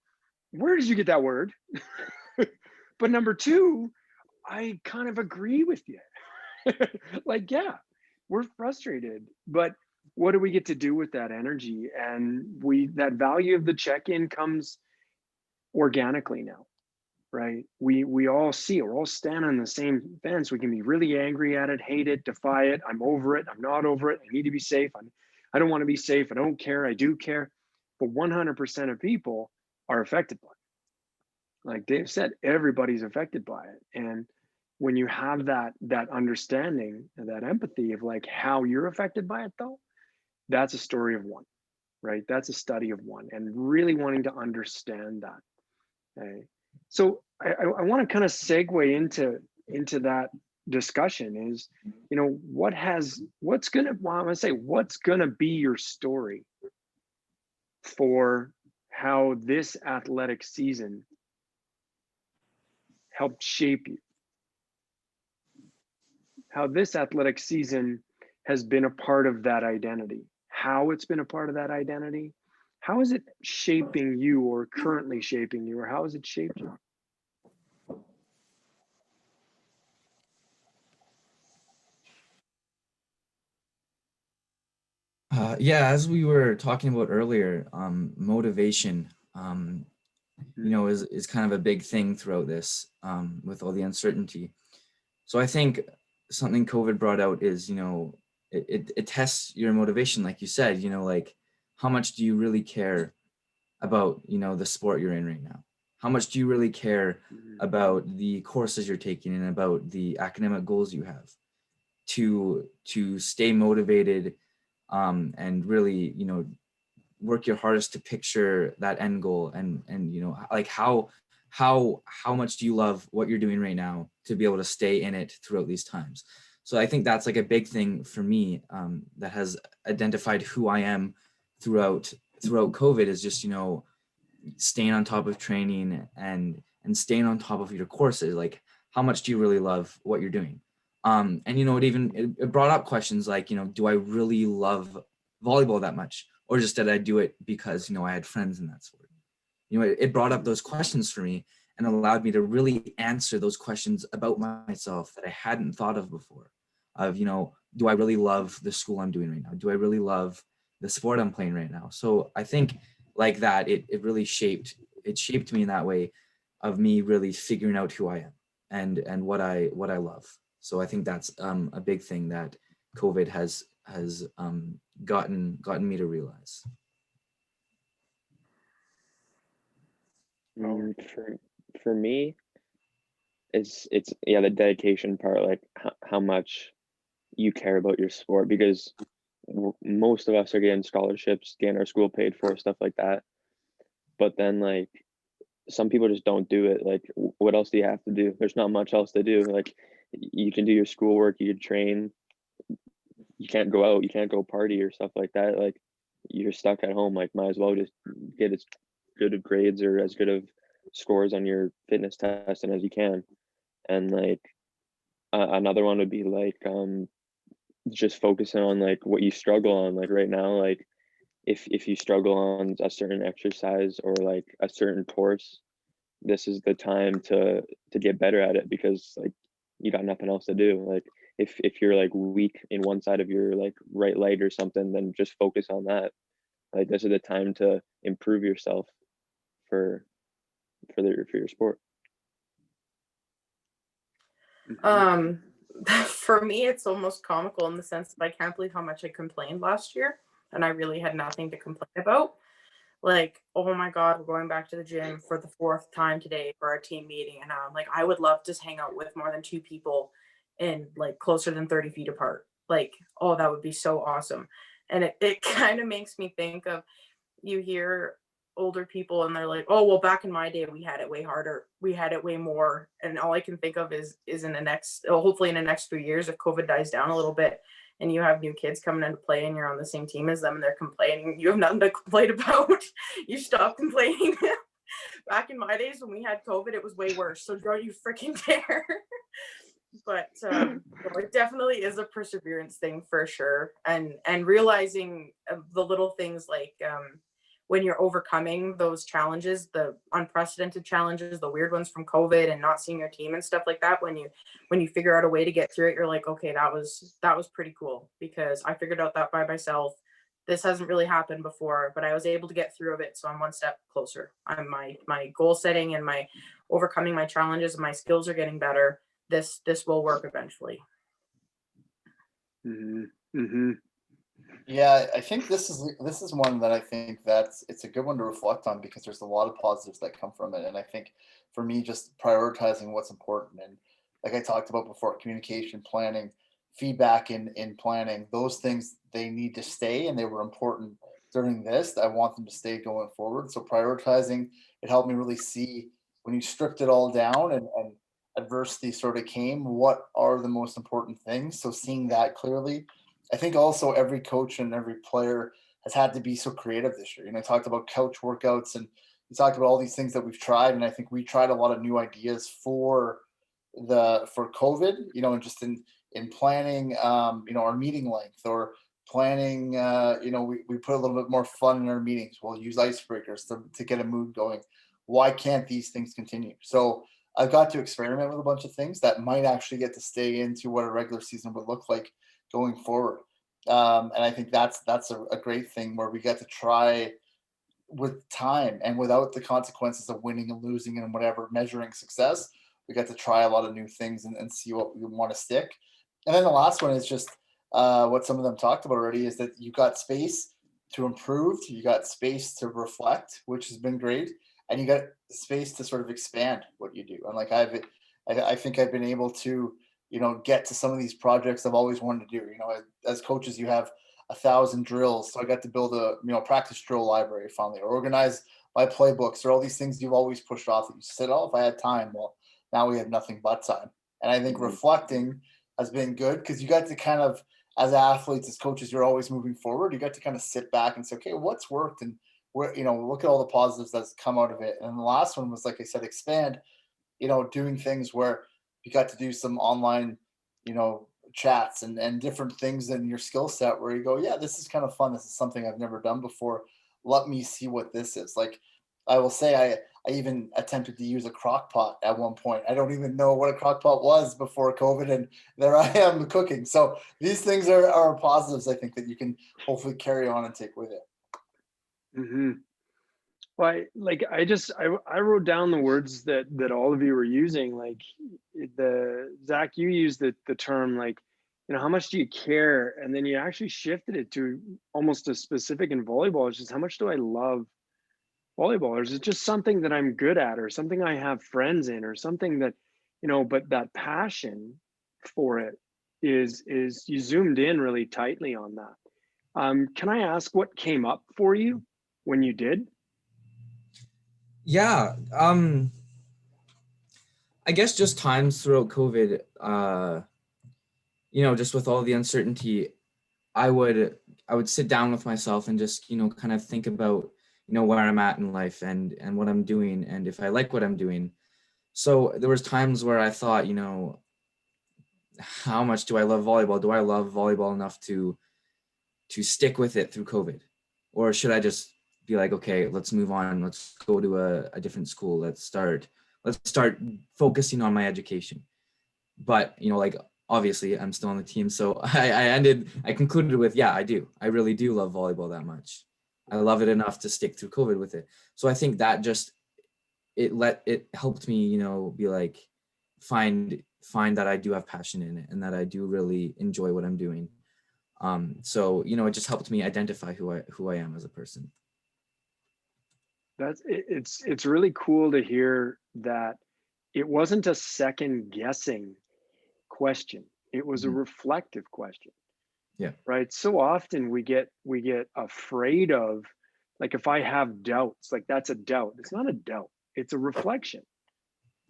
where did you get that word? But number two, I kind of agree with you. Like, yeah, we're frustrated, but what do we get to do with that energy? And that value of the check-in comes organically now, right? We all see it. We're all standing on the same fence. We can be really angry at it, hate it, defy it. I'm over it. I'm not over it. I need to be safe. I don't want to be safe. I don't care. I do care. But 100% of people are affected by it. Like Dave said, everybody's affected by it. And when you have that understanding and that empathy of, like, how you're affected by it, though, that's a story of one, right? That's a study of one, and really wanting to understand that. Okay. So I want to kind of segue into that discussion is, what's gonna be your story for how this athletic season helped shape you, how this athletic season has been a part of that identity, how it's been a part of that identity. How is it shaping you, or currently shaping you, or how has it shaped you? Yeah, as we were talking about earlier, motivation, is kind of a big thing throughout this, with all the uncertainty. So I think something COVID brought out is, it tests your motivation, like you said, like, how much do you really care about, you know, the sport you're in right now? How much do you really care about the courses you're taking and about the academic goals you have to stay motivated, and really, you know, work your hardest to picture that end goal, and you know, like how much do you love what you're doing right now to be able to stay in it throughout these times? So I think that's like a big thing for me, that has identified who I am throughout COVID, is just, you know, staying on top of training and staying on top of your courses. Like, how much do you really love what you're doing? And you know, it brought up questions like, you know, do I really love volleyball that much, or just did I do it because, you know, I had friends in that sport? You know, it brought up those questions for me and allowed me to really answer those questions about myself that I hadn't thought of before. Of, you know, do I really love the school I'm doing right now? Do I really love the sport I'm playing right now? So I think like that, it really shaped me in that way, of me really figuring out who I am and what I love. So I think that's a big thing that COVID has gotten me to realize. For me, it's yeah, the dedication part, like how much you care about your sport, because most of us are getting scholarships, getting our school paid for, stuff like that. But then like some people just don't do it. Like what else do you have to do? There's not much else to do. Like you can do your schoolwork, you can train, you can't go out, you can't go party or stuff like that. Like you're stuck at home. Like might as well just get as good of grades or as good of scores on your fitness test and as you can. And like another one would be like just focusing on like what you struggle on. Like right now, like if you struggle on a certain exercise or like a certain course, this is the time to get better at it, because like you got nothing else to do. Like if you're like weak in one side of your like right leg or something, then just focus on that. Like this is the time to improve yourself for your sport. For me, it's almost comical in the sense that I can't believe how much I complained last year, and I really had nothing to complain about. Like, oh my God, we're going back to the gym for the 4th time today for our team meeting. And I'm like, I would love to hang out with more than 2 people in like closer than 30 feet apart. Like, oh, that would be so awesome. And it kind of makes me think of, you hear older people and they're like, oh, well, back in my day, we had it way harder. We had it way more. And all I can think of is in the next, hopefully in the next 3 years, if COVID dies down a little bit, and you have new kids coming into play and you're on the same team as them and they're complaining, you have nothing to complain about. You stop complaining. Back in my days when we had COVID, it was way worse. So don't you freaking dare. But it definitely is a perseverance thing for sure. And realizing the little things like when you're overcoming those challenges, the unprecedented challenges, the weird ones from COVID and not seeing your team and stuff like that, when you figure out a way to get through it, you're like, okay, that was pretty cool, because I figured out that by myself. This hasn't really happened before, but I was able to get through it. So I'm one step closer. I'm my goal setting and my overcoming my challenges and my skills are getting better. This will work eventually. Mm-hmm. Mm-hmm. Yeah, I think this is one that I think it's a good one to reflect on, because there's a lot of positives that come from it. And I think for me, just prioritizing what's important, and like I talked about before, communication, planning, feedback in planning, those things, they need to stay, and they were important during this. I want them to stay going forward. So prioritizing, it helped me really see, when you stripped it all down and adversity sort of came, what are the most important things. So seeing that clearly. I think also every coach and every player has had to be so creative this year. You know, I talked about couch workouts, and we talked about all these things that we've tried. And I think we tried a lot of new ideas for COVID, you know, and just in planning, you know, our meeting length, or planning, you know, we put a little bit more fun in our meetings. We'll use icebreakers to get a mood going. Why can't these things continue? So I've got to experiment with a bunch of things that might actually get to stay into what a regular season would look like going forward. And I think that's a great thing, where we get to try with time and without the consequences of winning and losing and whatever measuring success. We get to try a lot of new things and see what we want to stick. And then the last one is just what some of them talked about already, is that you've got space to improve, you got space to reflect, which has been great, and you got space to sort of expand what you do. And like I think I've been able to, get to some of these projects I've always wanted to do. As coaches, you have 1,000 drills, so I got to build a practice drill library finally, or organize my playbooks, or all these things you've always pushed off that you said, oh, if I had time. Well, now we have nothing but time. And I think reflecting has been good because you got to kind of, as athletes, as coaches, you're always moving forward. You got to kind of sit back and say, okay, what's worked, and where, look at all the positives that's come out of it. And the last one was, like I said, expand, doing things where you got to do some online, chats and different things in your skill set where you go, yeah, this is kind of fun. This is something I've never done before. Let me see what this is. Like, I will say I even attempted to use a crock pot at one point. I don't even know what a crock pot was before COVID, and there I am cooking. So these things are positives, I think, that you can hopefully carry on and take with it. Mm-hmm. Well, I wrote down the words that all of you were using. Like Zach, you used the term, like, how much do you care? And then you actually shifted it to almost a specific in volleyball. It's just, how much do I love volleyball? Or is it just something that I'm good at, or something I have friends in, or something that, but that passion for it is you zoomed in really tightly on that. Can I ask what came up for you when you did? Yeah, I guess just times throughout COVID, just with all the uncertainty, I would sit down with myself and just, kind of think about, where I'm at in life and what I'm doing, and if I like what I'm doing. So there was times where I thought, how much do I love volleyball? Do I love volleyball enough to stick with it through COVID? Or should I just be like, okay, let's move on. Let's go to a different school. Let's start focusing on my education. But, like, obviously I'm still on the team. So I concluded with, yeah, I do. I really do love volleyball that much. I love it enough to stick through COVID with it. So I think that just, it helped me, be like, find that I do have passion in it and that I do really enjoy what I'm doing. So, it just helped me identify who I am as a person. It's really cool to hear that it wasn't a second guessing question. It was a reflective question. Yeah. Right. So often we get afraid of, like, if I have doubts, like, that's a doubt. It's not a doubt. It's a reflection.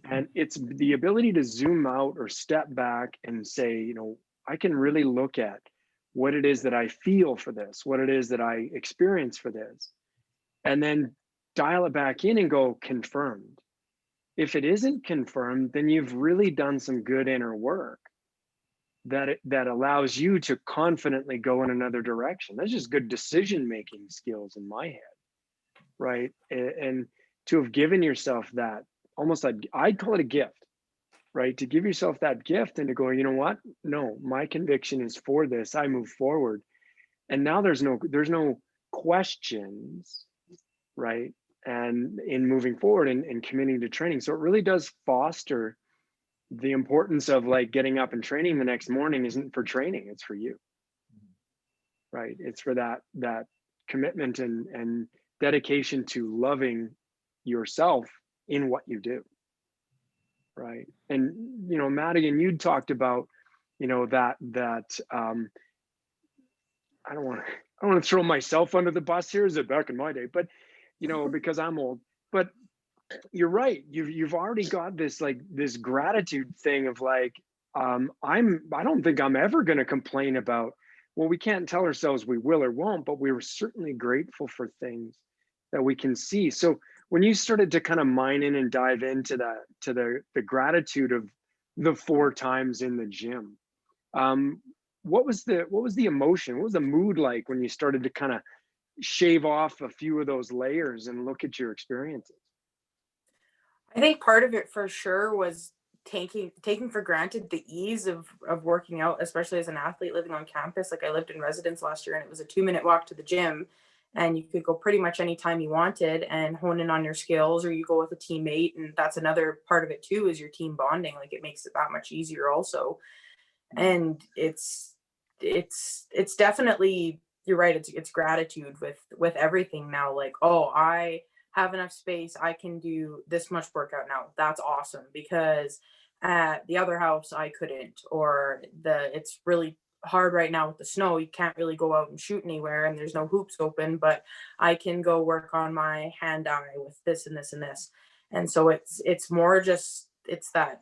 And it's the ability to zoom out or step back and say, I can really look at what it is that I feel for this, what it is that I experience for this, and then dial it back in and go, confirmed. If it isn't confirmed, then you've really done some good inner work that allows you to confidently go in another direction. That's just good decision-making skills in my head, right? And to have given yourself that, almost like, I'd call it a gift, right? To give yourself that gift and to go, you know what? No, my conviction is for this. I move forward. And now there's no questions, right? And in moving forward and committing to training. So it really does foster the importance of, like, getting up and training the next morning isn't for training, it's for you, right? It's for that commitment and dedication to loving yourself in what you do, right? And Madigan, you talked about that I don't want to throw myself under the bus here, as it back in my day, but because I'm old, but you're right. You've already got this, like, this gratitude thing of, like, I don't think I'm ever going to complain about, well, we can't tell ourselves we will or won't, but we were certainly grateful for things that we can see. So when you started to kind of mine in and dive into the gratitude of the 4 times in the gym, what was the emotion? What was the mood like when you started to kind of shave off a few of those layers and look at your experiences? I think part of it for sure was taking for granted the ease of working out, especially as an athlete living on campus. Like, I lived in residence last year, and it was a 2-minute walk to the gym, and you could go pretty much anytime you wanted and hone in on your skills, or you go with a teammate. And that's another part of it too, is your team bonding. Like, it makes it that much easier also. And it's definitely you're right. It's gratitude with everything now. Like, oh, I have enough space. I can do this much workout now. That's awesome, because at the other house I couldn't, or it's really hard right now with the snow. You can't really go out and shoot anywhere, and there's no hoops open. But I can go work on my hand eye with this and this and this. And so it's more just it's that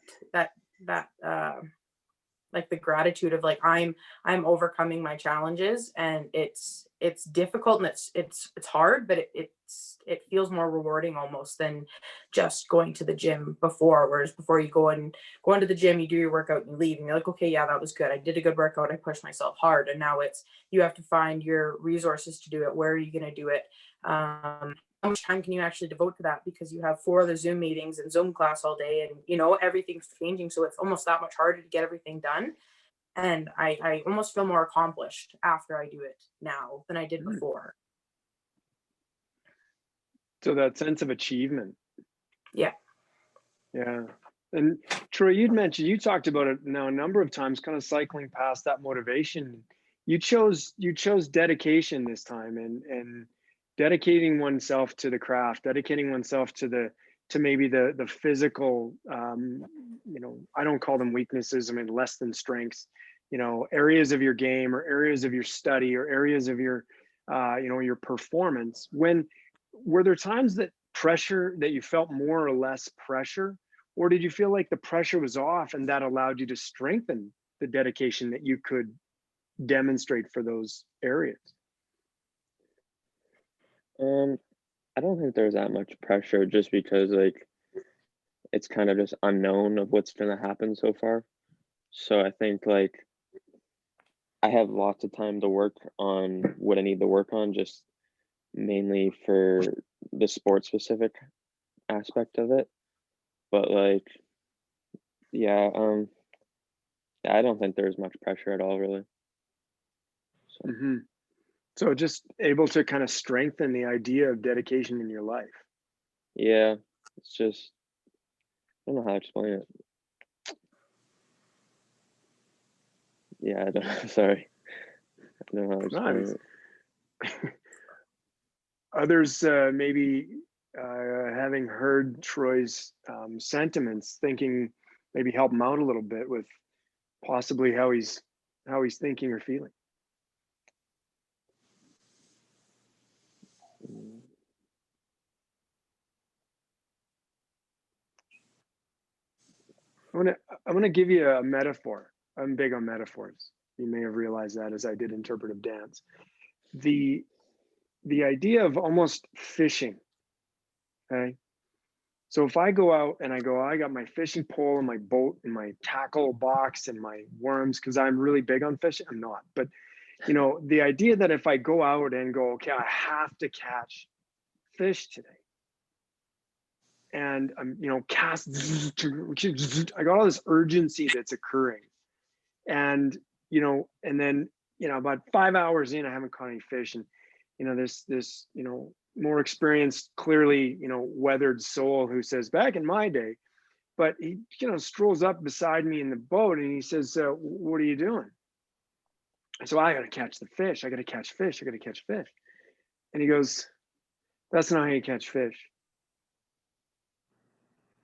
like the gratitude of like I'm overcoming my challenges, and it's difficult, and it's hard, but it feels more rewarding almost than just going to the gym before. Whereas before, you go into the gym, you do your workout and you leave, and you're like, okay, yeah, that was good, I did a good workout, I pushed myself hard. And now it's you have to find your resources to do it. Where are you going to do it? How much time can you actually devote to that, because you have 4 other Zoom meetings and Zoom class all day, and everything's changing, so it's almost that much harder to get everything done. And I almost feel more accomplished after I do it now than I did before. So that sense of achievement. Yeah. Yeah. And Troy, you talked about it now a number of times, kind of cycling past that motivation. You chose dedication this time, and dedicating oneself to the craft, dedicating oneself to maybe the physical, I don't call them weaknesses, I mean less than strengths, areas of your game, or areas of your study, or areas of your your performance. Were there times that you felt more or less pressure, or did you feel like the pressure was off and that allowed you to strengthen the dedication that you could demonstrate for those areas? I don't think there's that much pressure, just because like it's kind of just unknown of what's going to happen so far. So I think like I have lots of time to work on what I need to work on, just mainly for the sport specific aspect of it. But like, yeah, I don't think there's much pressure at all, really. So So just able to kind of strengthen the idea of dedication in your life. yeah, it's just, I don't know how to explain it. Yeah, I don't. Sorry, I don't know how to explain it. Others maybe having heard Troy's sentiments, thinking maybe help him out a little bit with possibly how he's thinking or feeling. I'm gonna give you a metaphor. I'm big on metaphors. You may have realized that as I did interpretive dance. The idea of almost fishing. Okay. So if I go out and I got my fishing pole and my boat and my tackle box and my worms, because I'm really big on fishing. I'm not, but the idea that if I go out and go, okay, I have to catch fish today, and I'm cast, I got all this urgency that's occurring, and and then about 5 hours in, I haven't caught any fish, and this more experienced, clearly weathered soul who says, back in my day, but he strolls up beside me in the boat and he says, what are you doing? So I got to catch the fish. I got to catch fish. I got to catch fish. And he goes, that's not how you catch fish.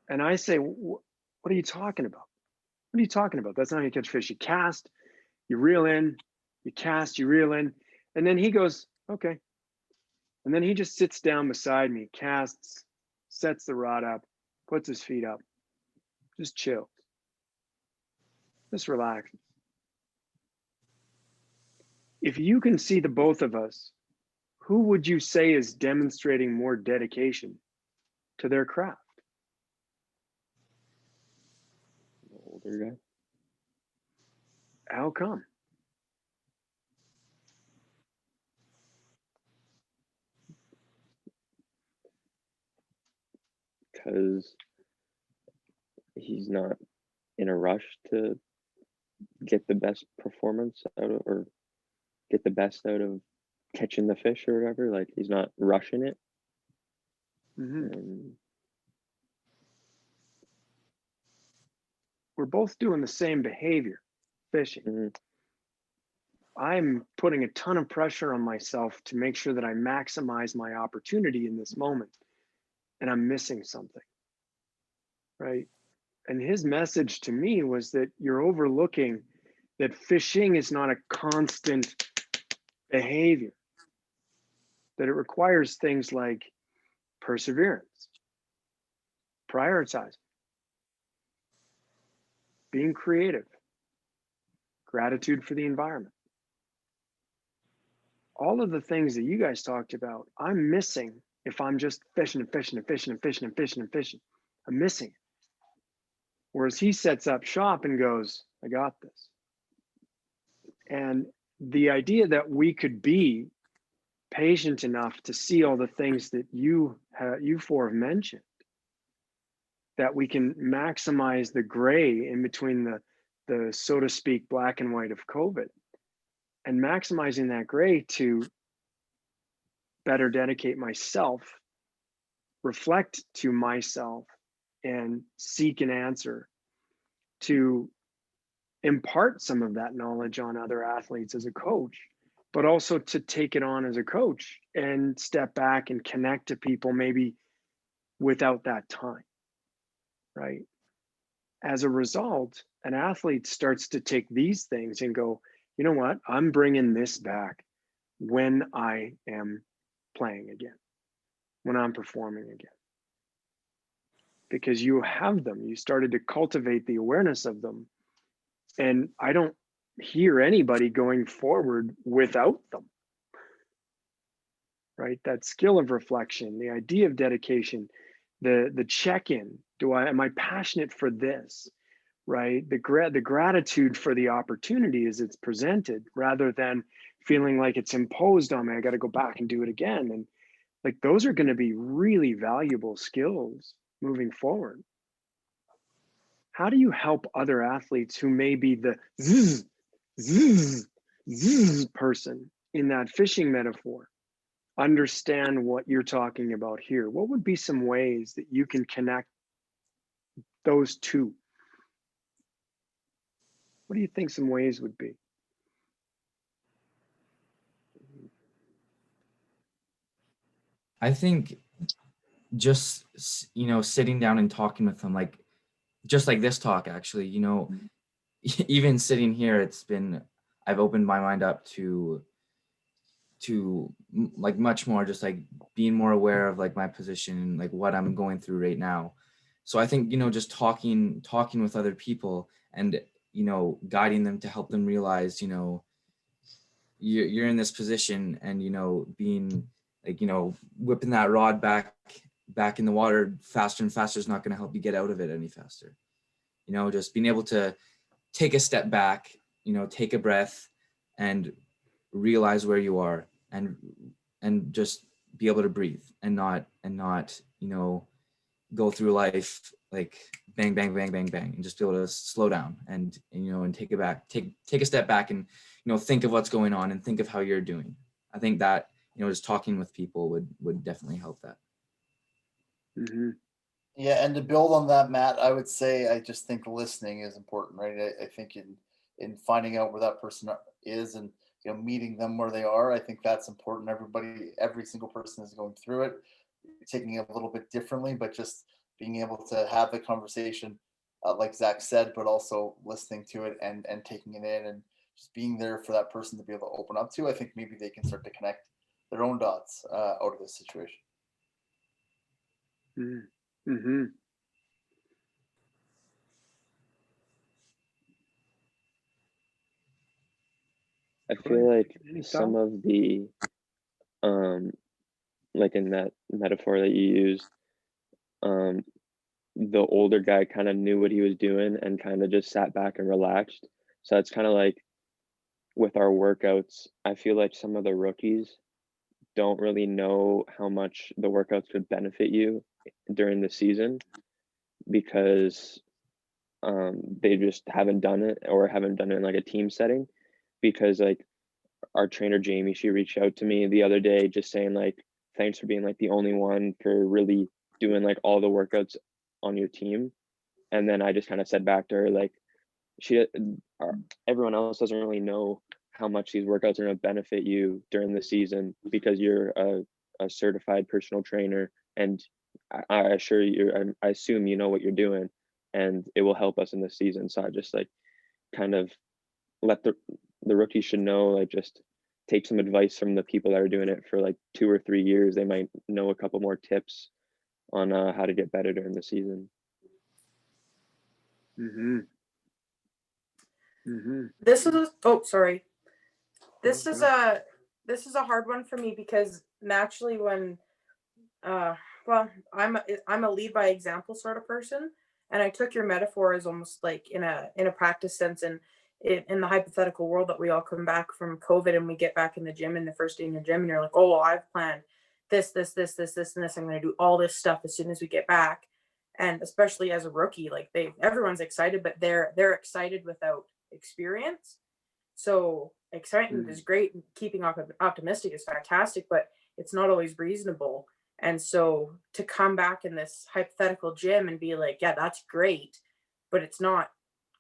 And I say, what are you talking about? What are you talking about? That's not how you catch fish. You cast, you reel in, you cast, you reel in. And then he goes, okay. And then he just sits down beside me, casts, sets the rod up, puts his feet up, just chills, just relaxes. If you can see the both of us, who would you say is demonstrating more dedication to their craft? The older guy. How come? Because he's not in a rush to get the best performance out of, or get the best out of catching the fish or whatever. Like he's not rushing it. We're both doing the same behavior, fishing. I'm putting a ton of pressure on myself to make sure that I maximize my opportunity in this moment, and I'm missing something, right? And his message to me was that you're overlooking that fishing is not a constant behavior, that it requires things like perseverance, prioritizing, being creative, gratitude for the environment. All of the things that you guys talked about, I'm missing if I'm just fishing and fishing and fishing and fishing and fishing and fishing. I'm missing it. Whereas he sets up shop and goes, I got this. And the idea that we could be patient enough to see all the things that you four have mentioned, that we can maximize the gray in between the so to speak black and white of COVID, and maximizing that gray to better dedicate myself, reflect to myself, and seek an answer, to impart some of that knowledge on other athletes as a coach, but also to take it on as a coach and step back and connect to people maybe without that time, right? As a result, an athlete starts to take these things and go, you know what, I'm bringing this back when I am playing again, when I'm performing again. Because you have them, you started to cultivate the awareness of them. And I don't hear anybody going forward without them, right? That skill of reflection, the idea of dedication, the check-in. Am I passionate for this, right? The gratitude for the opportunity as it's presented, rather than feeling like it's imposed on me. I got to go back and do it again. And like, those are going to be really valuable skills moving forward. How do you help other athletes who may be the zzz, zzz, zzz person in that fishing metaphor understand what you're talking about here? What would be some ways that you can connect those two? What do you think some ways would be? I think just, sitting down and talking with them, like, just like this talk, actually, even sitting here, I've opened my mind up to like much more, just like being more aware of like my position and like what I'm going through right now. So I think, just talking with other people and, guiding them to help them realize, you're in this position, and, being like, whipping that rod back in the water faster and faster is not going to help you get out of it any faster. Just being able to take a step back, take a breath and realize where you are, and just be able to breathe and not go through life like bang bang bang bang bang, and just be able to slow down and take a step back and think of what's going on and think of how you're doing. I think that just talking with people would definitely help that. Mm-hmm. Yeah, and to build on that, Matt, I would say I just think listening is important, right? I think in finding out where that person is, and meeting them where they are, I think that's important. Every single person is going through it, taking it a little bit differently, but just being able to have the conversation, like Zach said, but also listening to it and taking it in, and just being there for that person to be able to open up to. I think maybe they can start to connect their own dots out of this situation. Mm-hmm. I feel like Any some thoughts? of the like in that metaphor that you used, the older guy kind of knew what he was doing and kind of just sat back and relaxed. So it's kind of like with our workouts, I feel like some of the rookies don't really know how much the workouts could benefit you during the season, because they just haven't done it, or haven't done it in like a team setting. Because like our trainer Jamie, she reached out to me the other day just saying like, thanks for being like the only one for really doing like all the workouts on your team. And then I just kind of said back to her like, everyone else doesn't really know how much these workouts are going to benefit you during the season because you're a certified personal trainer, and I assure you, I assume you know what you're doing, and it will help us in the season. So I just like kind of let the rookies should know, like, just take some advice from the people that are doing it for like 2 or 3 years. They might know a couple more tips on how to get better during the season. Mm-hmm. Mm-hmm. This is sorry. This is Okay. a hard one for me because naturally when well, I'm a lead by example sort of person, and I took your metaphor as almost like in a practice sense, and in the hypothetical world that we all come back from COVID and we get back in the gym in the first day in your gym, and you're like, oh well, I've planned this, and this. I'm going to do all this stuff as soon as we get back, and especially as a rookie, like everyone's excited, but they're excited without experience. So excitement is great, and keeping optimistic is fantastic, but it's not always reasonable. And so to come back in this hypothetical gym and be like, yeah, that's great, but it's not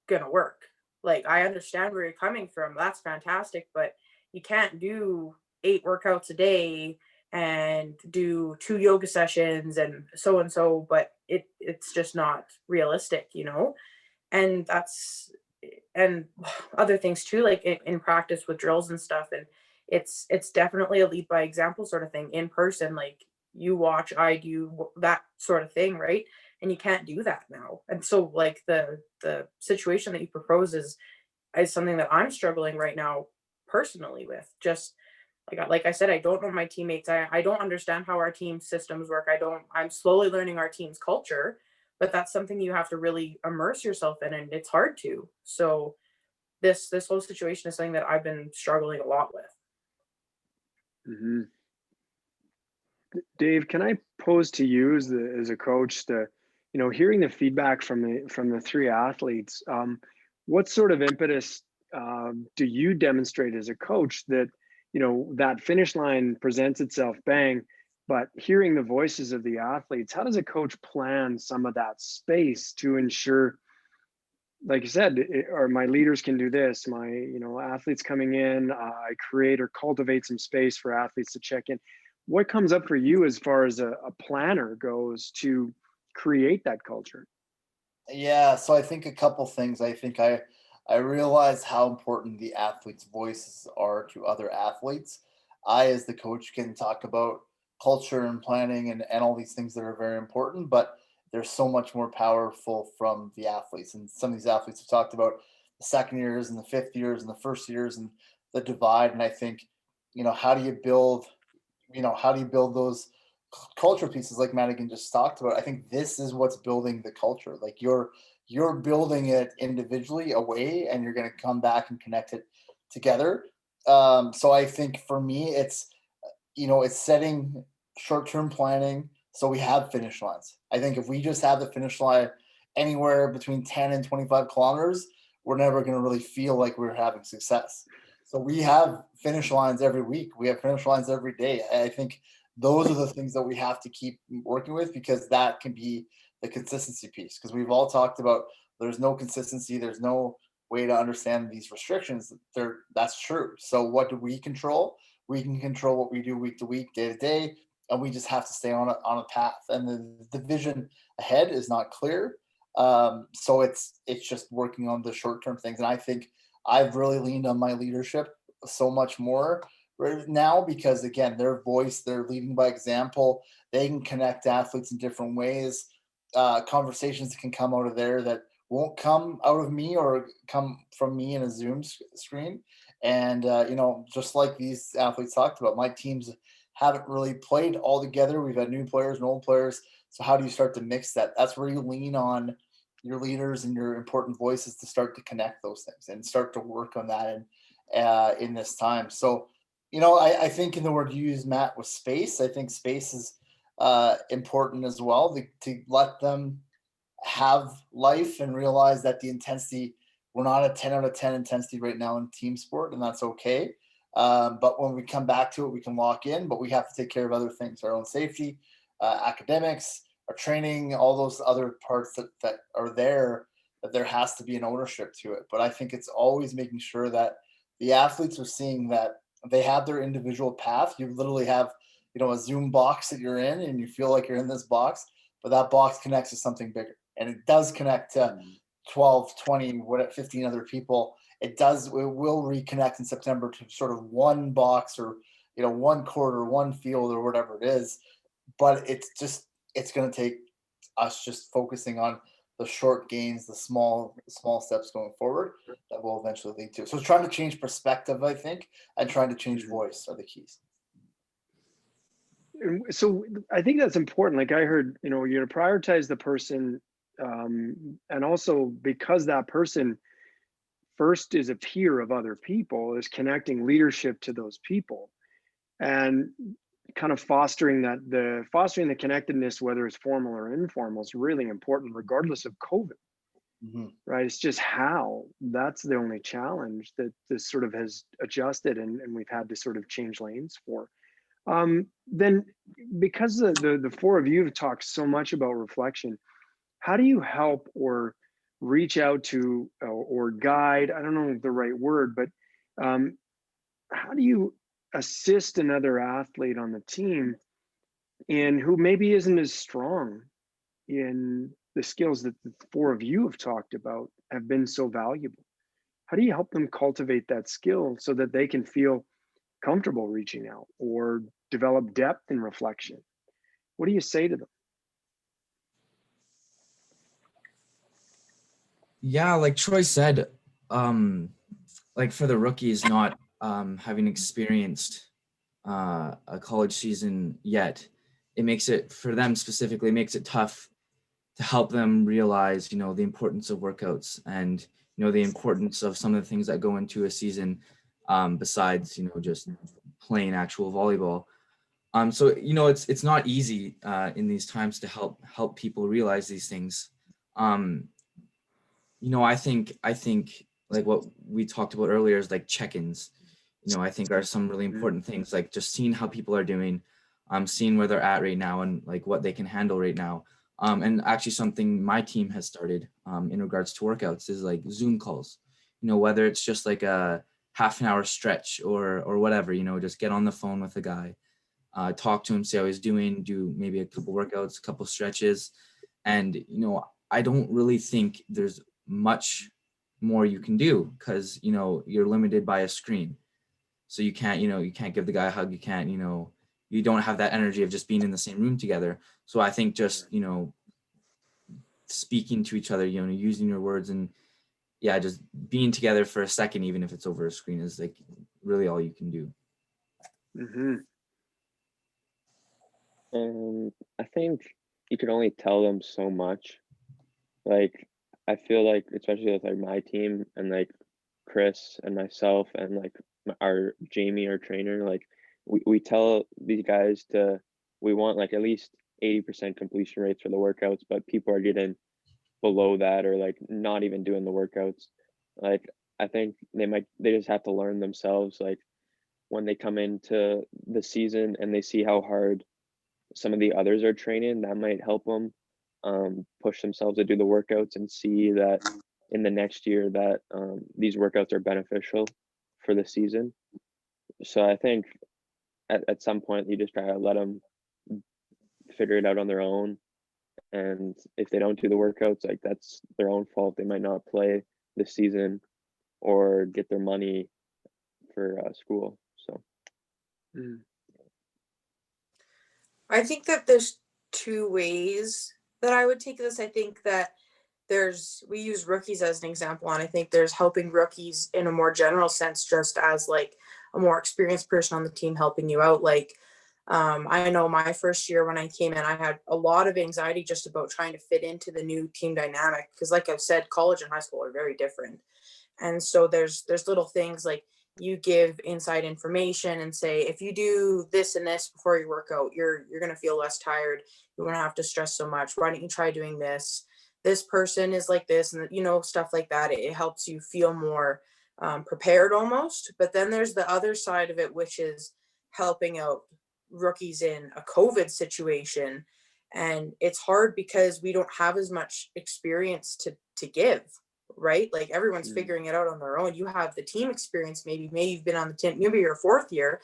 gonna work. Like, I understand where you're coming from. That's fantastic, but you can't do 8 workouts a day and do 2 yoga sessions and so, but it's just not realistic, you know? And that's and other things too, like in practice with drills and stuff. And it's definitely a lead by example sort of thing in person. Like, you watch, I do, that sort of thing, right? And you can't do that now. And so like the situation that you propose is something that I'm struggling right now personally with. Just like I said, I don't know my teammates. I don't understand how our team systems work. I'm slowly learning our team's culture, but that's something you have to really immerse yourself in, and it's hard to. So this whole situation is something that I've been struggling a lot with. Mm-hmm. Dave, can I pose to you as a coach, hearing the feedback from the 3 athletes, what sort of impetus do you demonstrate as a coach that, that finish line presents itself, bang, but hearing the voices of the athletes, how does a coach plan some of that space to ensure, like you said, or my leaders can do this, my, athletes coming in, I create or cultivate some space for athletes to check in. What comes up for you as far as a planner goes to create that culture? Yeah, so I think a couple things. I think I realize how important the athletes' voices are to other athletes. I, as the coach, can talk about culture and planning and all these things that are very important, but they're so much more powerful from the athletes. And some of these athletes have talked about the second years and the fifth years and the first years and the divide. And I think, how do you build, those culture pieces like Madigan just talked about? I think this is what's building the culture. Like, you're building it individually away, and you're going to come back and connect it together. So I think for me, it's setting short-term planning so we have finish lines. I think if we just have the finish line anywhere between 10 and 25 kilometers, we're never going to really feel like we're having success. So we have finish lines every week. We have finish lines every day. I think those are the things that we have to keep working with, because that can be the consistency piece. Because we've all talked about there's no consistency, there's no way to understand these restrictions. That's true. So what do we control? We can control what we do week to week, day to day, and we just have to stay on a path. And the vision ahead is not clear. So it's just working on the short term things. And I think I've really leaned on my leadership so much more right now, because again, their voice, they're leading by example. They can connect athletes in different ways. Conversations that can come out of there that won't come out of me or come from me in a Zoom screen. And just like these athletes talked about, my teams haven't really played all together. We've had new players and old players. So how do you start to mix that? That's where you lean on your leaders and your important voices to start to connect those things and start to work on that in this time. So, I think in the word you use, Matt, with space, I think space is important as well, to let them have life and realize that the intensity, we're not a 10 out of 10 intensity right now in team sport, and that's okay. But when we come back to it, we can lock in, but we have to take care of other things, our own safety, academics, our training, all those other parts that are there, that there has to be an ownership to it. But I think it's always making sure that the athletes are seeing that they have their individual path. You literally have, a Zoom box that you're in, and you feel like you're in this box, but that box connects to something bigger. And it does connect to 12, 20, 15 other people. It will reconnect in September to sort of one box, or, one court or one field or whatever it is. But it's going to take us just focusing on the short gains, the small steps going forward that will eventually lead to. So trying to change perspective, I think, and trying to change voice are the keys. So I think that's important. Like I heard, you're to prioritize the person, and also because that person first is a peer of other people, is connecting leadership to those people, and kind of fostering the connectedness, whether it's formal or informal, is really important regardless of COVID. Mm-hmm. Right? It's just how that's the only challenge that this sort of has adjusted, and we've had to sort of change lanes for. Then, because the four of you have talked so much about reflection, how do you help or reach out to or guide? I don't know the right word, but how do you assist another athlete on the team and who maybe isn't as strong in the skills that the four of you have talked about have been so valuable? How do you help them cultivate that skill so that they can feel comfortable reaching out or develop depth and reflection? What do you say to them? Yeah, like Troy said, like for the rookies not having experienced a college season yet, it makes it, for them specifically, makes it tough to help them realize, the importance of workouts and, the importance of some of the things that go into a season, besides, just playing actual volleyball. So, it's not easy in these times to help people realize these things. I think like what we talked about earlier is like check-ins, I think are some really important things, like just seeing how people are doing, seeing where they're at right now and like what they can handle right now. And actually something my team has started in regards to workouts is like Zoom calls, whether it's just like a half an hour stretch or whatever, just get on the phone with a guy, talk to him, see how he's doing, do maybe a couple workouts, a couple stretches. And, I don't really think there's much more you can do because, you're limited by a screen. So you can't give the guy a hug. You can't, you don't have that energy of just being in the same room together. So I think just, speaking to each other, using your words and just being together for a second, even if it's over a screen, is like really all you can do. Mm-hmm. I think you can only tell them so much. Like, I feel like, especially with like my team and like Chris and myself and like our Jamie, our trainer, like we tell these guys we want like at least 80% completion rates for the workouts, but people are getting below that or like not even doing the workouts. Like, I think they just have to learn themselves, like when they come into the season and they see how hard some of the others are training, that might help them push themselves to do the workouts and see that in the next year that these workouts are beneficial for the season. So I think at some point you just gotta let them figure it out on their own. And if they don't do the workouts, like that's their own fault. They might not play this season or get their money for school. So I think that there's two ways that I would take this. I think that we use rookies as an example, and I think there's helping rookies in a more general sense, just as like a more experienced person on the team helping you out. Like, I know my first year when I came in, I had a lot of anxiety just about trying to fit into the new team dynamic. Because like I've said, college and high school are very different. And so there's little things like you give inside information and say, if you do this and this before your workout, you're going to feel less tired. You won't have to stress so much. Why don't you try doing this? This person is like this, and stuff like that. It helps you feel more prepared almost. But then there's the other side of it, which is helping out rookies in a COVID situation. And it's hard because we don't have as much experience to give. right? Like everyone's figuring it out on their own. You have the team experience, maybe you've been on the team, maybe your fourth year,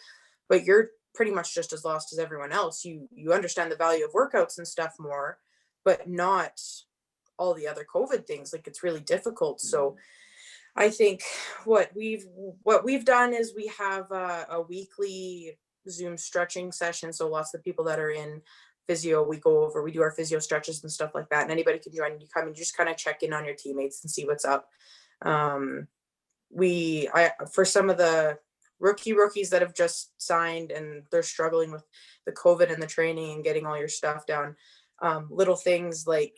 but you're pretty much just as lost as everyone else. You understand the value of workouts and stuff more, but not all the other COVID things. Like it's really difficult. So I think what we've done is we have a weekly Zoom stretching session. So lots of the people that are in physio, we do our physio stretches and stuff like that. And anybody can join. You come and just kind of check in on your teammates and see what's up. For some of the rookies that have just signed and they're struggling with the COVID and the training and getting all your stuff down, little things like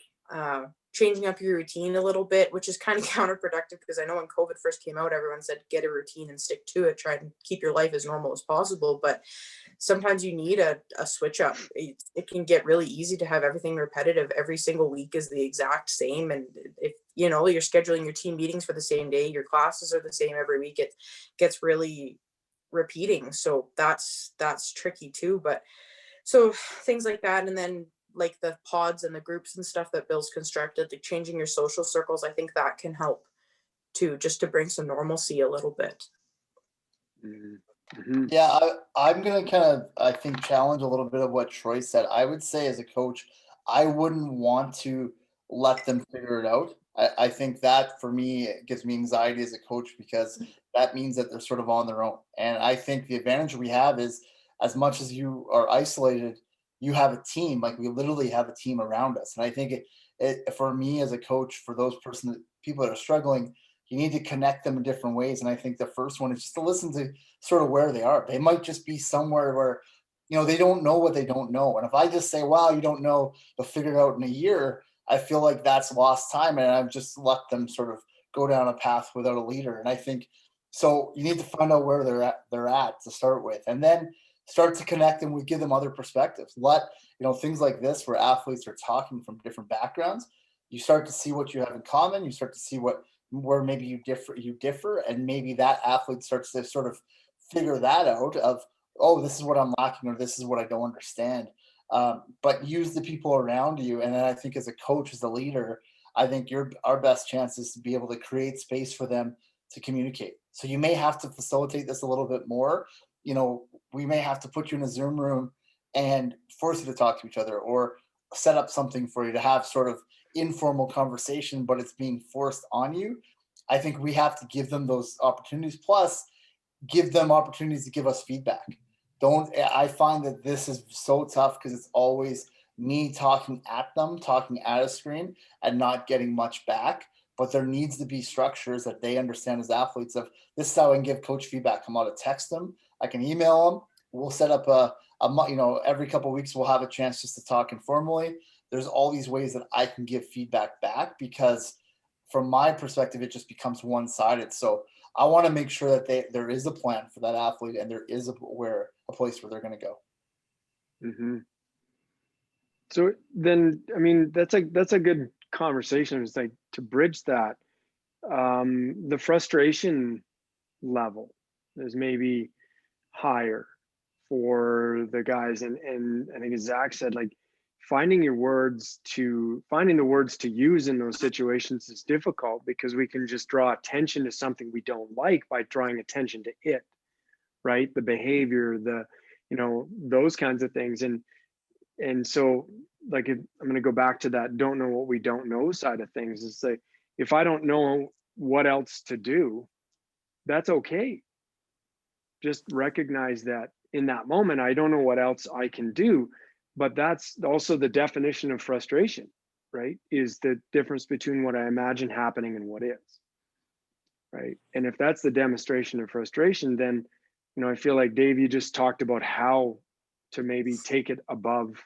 changing up your routine a little bit, which is kind of counterproductive because I know when COVID first came out, everyone said get a routine and stick to it, try and keep your life as normal as possible. But sometimes you need a switch up. It can get really easy to have everything repetitive. Every single week is the exact same. And if you're scheduling your team meetings for the same day, your classes are the same every week, it gets really repeating. So that's tricky too. But so things like that. And then like the pods and the groups and stuff that Bill's constructed, like changing your social circles, I think that can help too, just to bring some normalcy a little bit. Mm-hmm. Yeah, I'm going to kind of, I think, challenge a little bit of what Troy said. I would say as a coach, I wouldn't want to let them figure it out. I think that for me, it gives me anxiety as a coach because that means that they're sort of on their own. And I think the advantage we have is as much as you are isolated, you have a team. Like we literally have a team around us. And I think it for me as a coach, for those people that are struggling, you need to connect them in different ways. And I think the first one is just to listen to sort of where they are. They might just be somewhere where, they don't know what they don't know. And if I just say, wow, you don't know, you'll figure it out in a year, I feel like that's lost time. And I've just let them sort of go down a path without a leader. And I think, so you need to find out where they're at to start with, and then start to connect them. We give them other perspectives. Things like this where athletes are talking from different backgrounds, you start to see what you have in common. You start to see where maybe you differ, and maybe that athlete starts to sort of figure that out of, oh, this is what I'm lacking, or this is what I don't understand. But use the people around you. And then I think as a coach, as a leader, I think our best chance is to be able to create space for them to communicate. So you may have to facilitate this a little bit more. We may have to put you in a Zoom room and force you to talk to each other, or set up something for you to have sort of informal conversation, but it's being forced on you. I think we have to give them those opportunities, plus give them opportunities to give us feedback. I find that this is so tough because it's always me talking at them, talking at a screen and not getting much back. But there needs to be structures that they understand as athletes of, this is how I can give coach feedback. I'm going to text them. I can email them. We'll set up every couple of weeks, we'll have a chance just to talk informally. There's all these ways that I can give feedback back, because from my perspective, it just becomes one-sided. So I want to make sure that there is a plan for that athlete, and there is a place where they're going to go. Mm-hmm. So then, I mean, that's a good conversation. It's like to bridge that, the frustration level is maybe higher for the guys, and I think as Zach said, like finding the words to use in those situations is difficult, because we can just draw attention to something we don't like by drawing attention to it, right? The behavior, those kinds of things. And so like, I'm going to go back to that don't know what we don't know side of things. It's like, if I don't know what else to do, that's okay. Just recognize that in that moment, I don't know what else I can do. But that's also the definition of frustration, right? Is the difference between what I imagine happening and what is, right? And if that's the demonstration of frustration, then, I feel like, Dave, you just talked about how to maybe take it above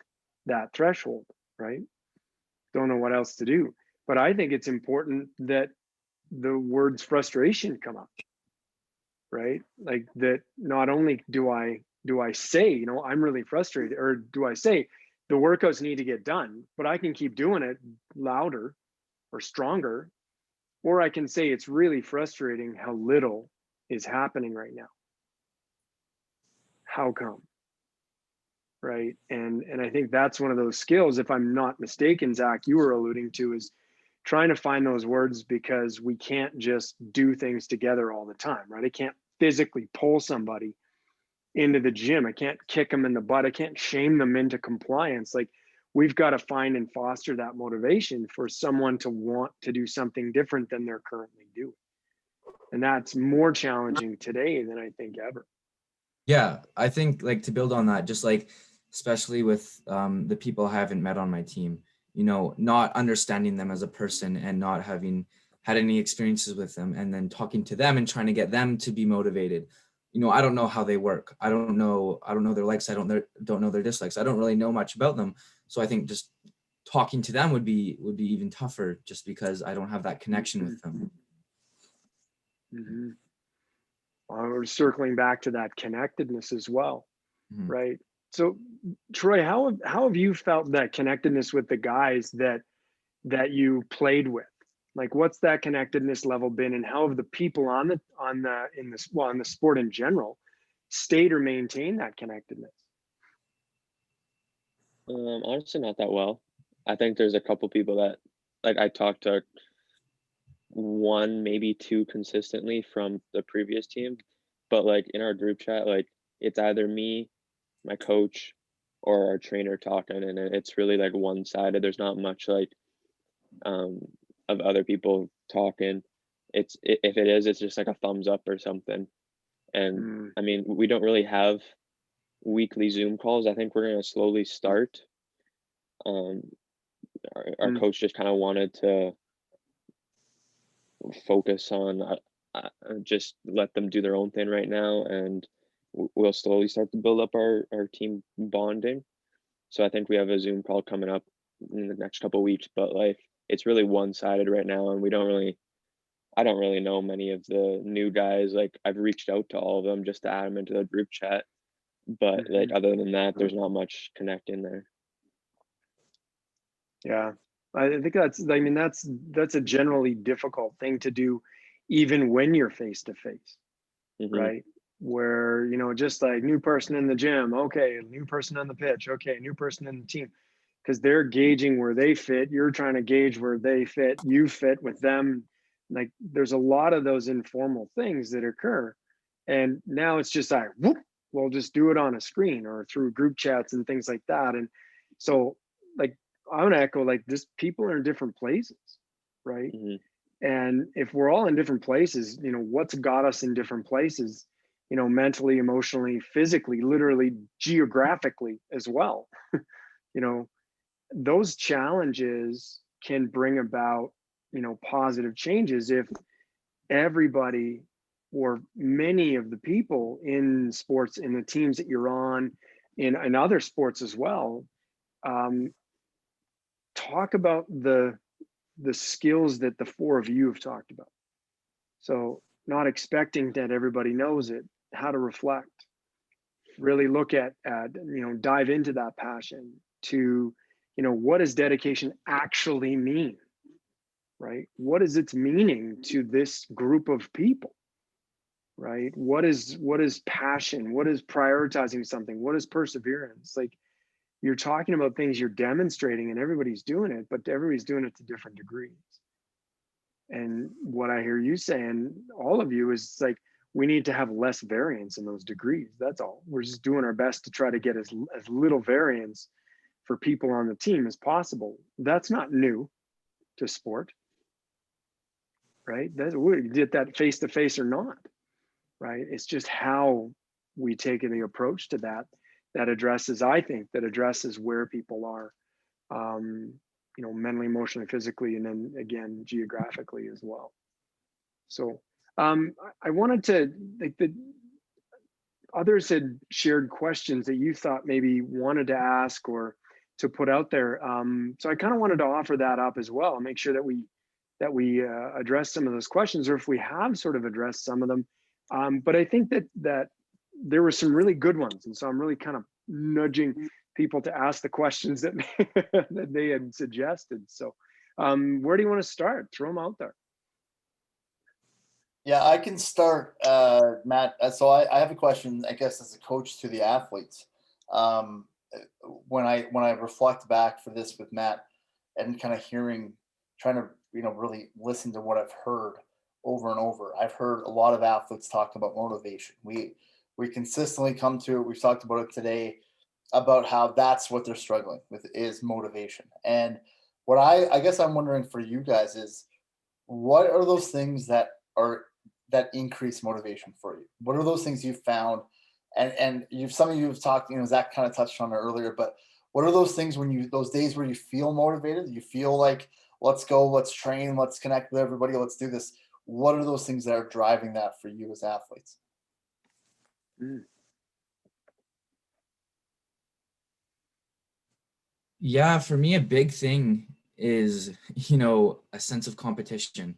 that threshold, right? Don't know what else to do. But I think it's important that the words frustration come up, right? Like that, not only do I say, I'm really frustrated, or do I say the workouts need to get done, but I can keep doing it louder or stronger, or I can say it's really frustrating how little is happening right now. How come? Right. And I think that's one of those skills, if I'm not mistaken, Zach, you were alluding to, is trying to find those words, because we can't just do things together all the time, right? I can't physically pull somebody into the gym. I can't kick them in the butt. I can't shame them into compliance. Like, we've got to find and foster that motivation for someone to want to do something different than they're currently doing. And that's more challenging today than I think ever. Yeah, I think, like, to build on that, just like, especially with the people I haven't met on my team, you know, not understanding them as a person and not having had any experiences with them, and then talking to them and trying to get them to be motivated. You know, I don't know how they work. I don't know their likes. I don't know their dislikes. I don't really know much about them. So I think just talking to them would be even tougher, just because I don't have that connection with them. Mm-hmm. We're circling back to that connectedness as well, Mhm. right? So, Troy, how have you felt that connectedness with the guys that you played with? Like, what's that connectedness level been, and how have the people in the sport in general stayed or maintained that connectedness? Honestly, not that well. I think there's a couple people that, like, I talked to one, maybe two consistently from the previous team, but like in our group chat, like, it's either me, my coach, or our trainer talking, and it's really like one-sided. There's not much like um of other people talking. If it is, it's just like a thumbs up or something. And Mm, I mean, we don't really have weekly Zoom calls. I think we're gonna slowly start. Um, our mm, coach just kind of wanted to focus on just let them do their own thing right now, and we'll slowly start to build up our team bonding. So I think we have a Zoom call coming up in the next couple of weeks, but like, it's really one-sided right now, and I don't really know many of the new guys. Like, I've reached out to all of them just to add them into the group chat, but like, mhm. other than that, there's not much connecting there. Yeah, I think that's a generally difficult thing to do, even when you're face to face, Hmm. right? Where, just like new person in the gym, okay, new person on the pitch, okay, new person in the team, because they're gauging where they fit. You're trying to gauge where they fit. You fit with them. Like, there's a lot of those informal things that occur, and now it's just like, whoop, we'll just do it on a screen or through group chats and things like that. And so, like, I want to echo, like, just people are in different places, right? Hmm. And if we're all in different places, what's got us in different places, mentally, emotionally, physically, literally, geographically as well. you know those challenges can bring about, positive changes if everybody, or many of the people in sports, in the teams that you're on, in other sports as well, um, talk about the skills that the four of you have talked about. So, not expecting that everybody knows it, how to reflect, really look at dive into that passion, to, what does dedication actually mean, right? What is its meaning to this group of people, right? What is passion? What is prioritizing something? What is perseverance? Like, you're talking about things you're demonstrating, and everybody's doing it, but everybody's doing it to different degrees. And what I hear you saying, all of you, is like, we need to have less variance in those degrees. That's all. We're just doing our best to try to get as little variance for people on the team as possible. That's not new to sport, right? We did that face to face or not, right? It's just how we take the approach to that addresses, I think, that addresses where people are, um, mentally, emotionally, physically, and then again, geographically as well. So, I wanted to, like, the others had shared questions that you thought maybe wanted to ask or to put out there. So I kind of wanted to offer that up as well, make sure that we address some of those questions, or if we have sort of addressed some of them. But I think that there were some really good ones, and so I'm really kind of nudging people to ask the questions that that they had suggested. So, where do you want to start? Throw them out there. Yeah, I can start, Matt. So I have a question, I guess, as a coach to the athletes. Um, when I reflect back for this with Matt, and kind of trying to really listened to what I've heard over and over. I've heard a lot of athletes talk about motivation. We consistently come to it. We've talked about it today about how that's what they're struggling with is motivation. And what I guess I'm wondering for you guys is, what are those things that increase motivation for you? What are those things you've found? And some of you have talked, Zach kind of touched on it earlier, but what are those things those days where you feel motivated, you feel like, let's go, let's train, let's connect with everybody, let's do this. What are those things that are driving that for you as athletes? Yeah, for me, a big thing is, a sense of competition.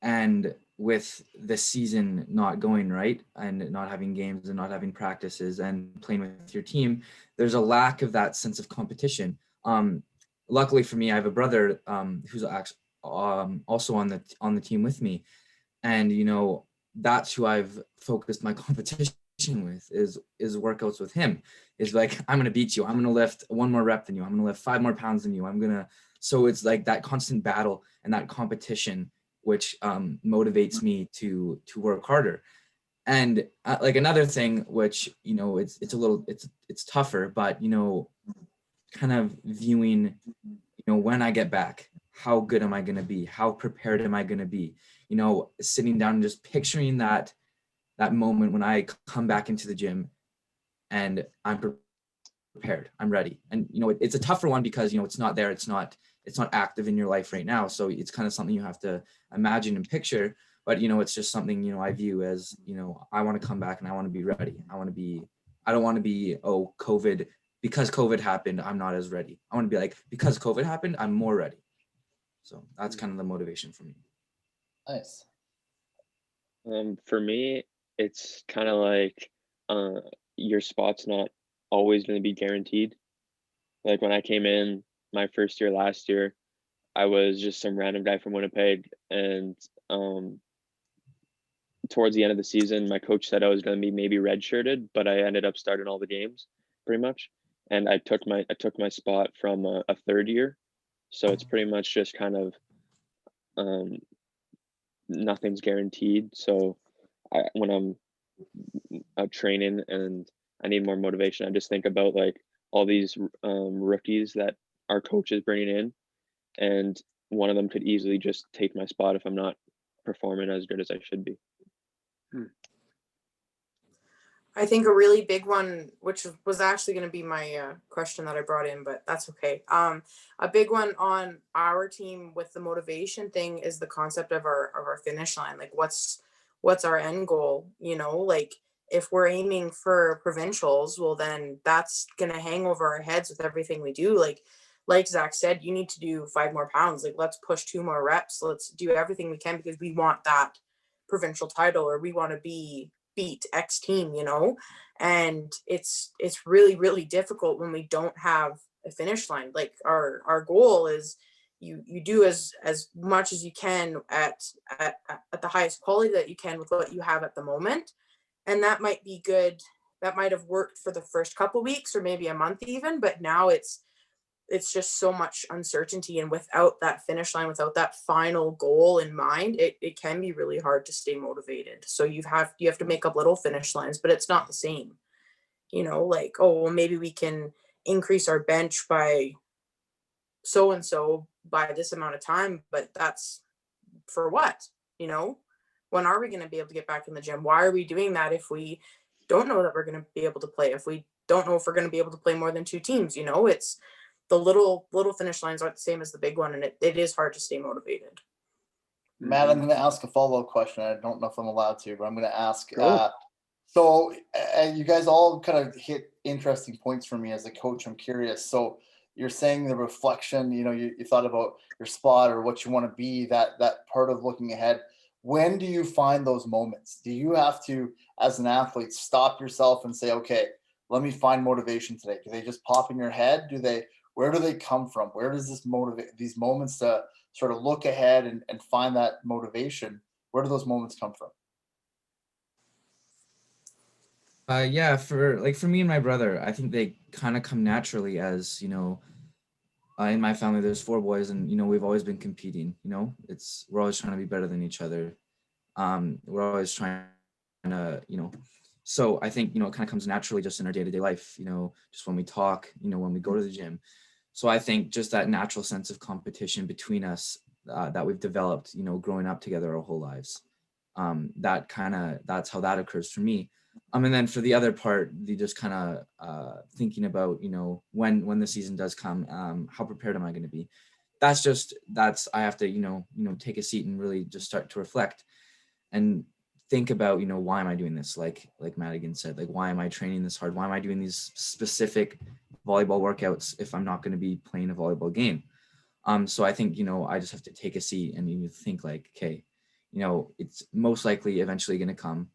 And with the season not going right and not having games and not having practices and playing with your team, there's a lack of that sense of competition. Luckily for me, I have a brother who's also on the team with me. And, that's who I've focused my competition with is workouts with him. Is like, I'm going to beat you. I'm going to lift one more rep than you. I'm going to lift 5 more pounds than you. So it's like that constant battle and that competition, which motivates me to work harder. And like another thing, which, it's tougher, but, kind of viewing, when I get back, how good am I going to be? How prepared am I going to be? Sitting down and just picturing that moment when I come back into the gym and I'm prepared, I'm ready. And, it's a tougher one because, it's not there. It's not active in your life right now. So it's kind of something you have to imagine and picture, but, it's just something, I view as, I want to come back and I want to be ready. I don't want to be, COVID, because COVID happened, I'm not as ready. I want to be like, because COVID happened, I'm more ready. So that's kind of the motivation for me. Nice. For me, it's kind of like your spot's not always going to be guaranteed. Like when I came in my first year last year, I was just some random guy from Winnipeg, and towards the end of the season, my coach said I was going to be maybe redshirted, but I ended up starting all the games pretty much, and I took my spot from a third year, so it's pretty much just kind of nothing's guaranteed. So when I'm out training and I need more motivation, I just think about like all these rookies that our coach is bringing in, and one of them could easily just take my spot if I'm not performing as good as I should be. I think a really big one, which was actually going to be my question that I brought in, but that's okay. A big one on our team with the motivation thing is the concept of our finish line. Like, what's our end goal? Like if we're aiming for provincials, well, then that's going to hang over our heads with everything we do. Like Zach said, you need to do 5 more pounds. Like, let's push 2 more reps. Let's do everything we can because we want that provincial title, or we want to beat X team, and it's really, really difficult when we don't have a finish line. Like our goal is you do as much as you can at the highest quality that you can with what you have at the moment. And that might be good. That might have worked for the first couple weeks or maybe a month even, but now it's just so much uncertainty, and without that finish line, without that final goal in mind, it can be really hard to stay motivated. So you have to make up little finish lines, but it's not the same. Like, oh, well, maybe we can increase our bench by so and so by this amount of time, but that's for what? When are we going to be able to get back in the gym? Why are we doing that if we don't know that we're going to be able to play? If we don't know if we're going to be able to play more than 2 teams, it's the little finish lines aren't the same as the big one, and it is hard to stay motivated. Matt, I'm going to ask a follow-up question. I don't know if I'm allowed to, but I'm going to ask. Cool. So you guys all kind of hit interesting points for me as a coach. I'm curious. So you're saying the reflection, you thought about your spot or what you want to be, that part of looking ahead. When do you find those moments? Do you have to, as an athlete, stop yourself and say, okay, let me find motivation today? Do they just pop in your head? Where do they come from? Where does this motivate these moments to sort of look ahead and find that motivation? Where do those moments come from? Yeah, for me and my brother, I think they kind of come naturally as, in my family, there's 4 boys, and we've always been competing. We're always trying to be better than each other. We're always trying to, so I think, it kind of comes naturally just in our day-to-day life, just when we talk, when we go to the gym. So I think just that natural sense of competition between us that we've developed, growing up together our whole lives. That's how that occurs for me. And then for the other part, the just kind of thinking about, when the season does come, how prepared am I going to be? I have to, take a seat and really just start to reflect and think about, why am I doing this? Like Madigan said, like, why am I training this hard? Why am I doing these specific volleyball workouts if I'm not going to be playing a volleyball game? So I think, I just have to take a seat and you think like, okay, it's most likely eventually going to come.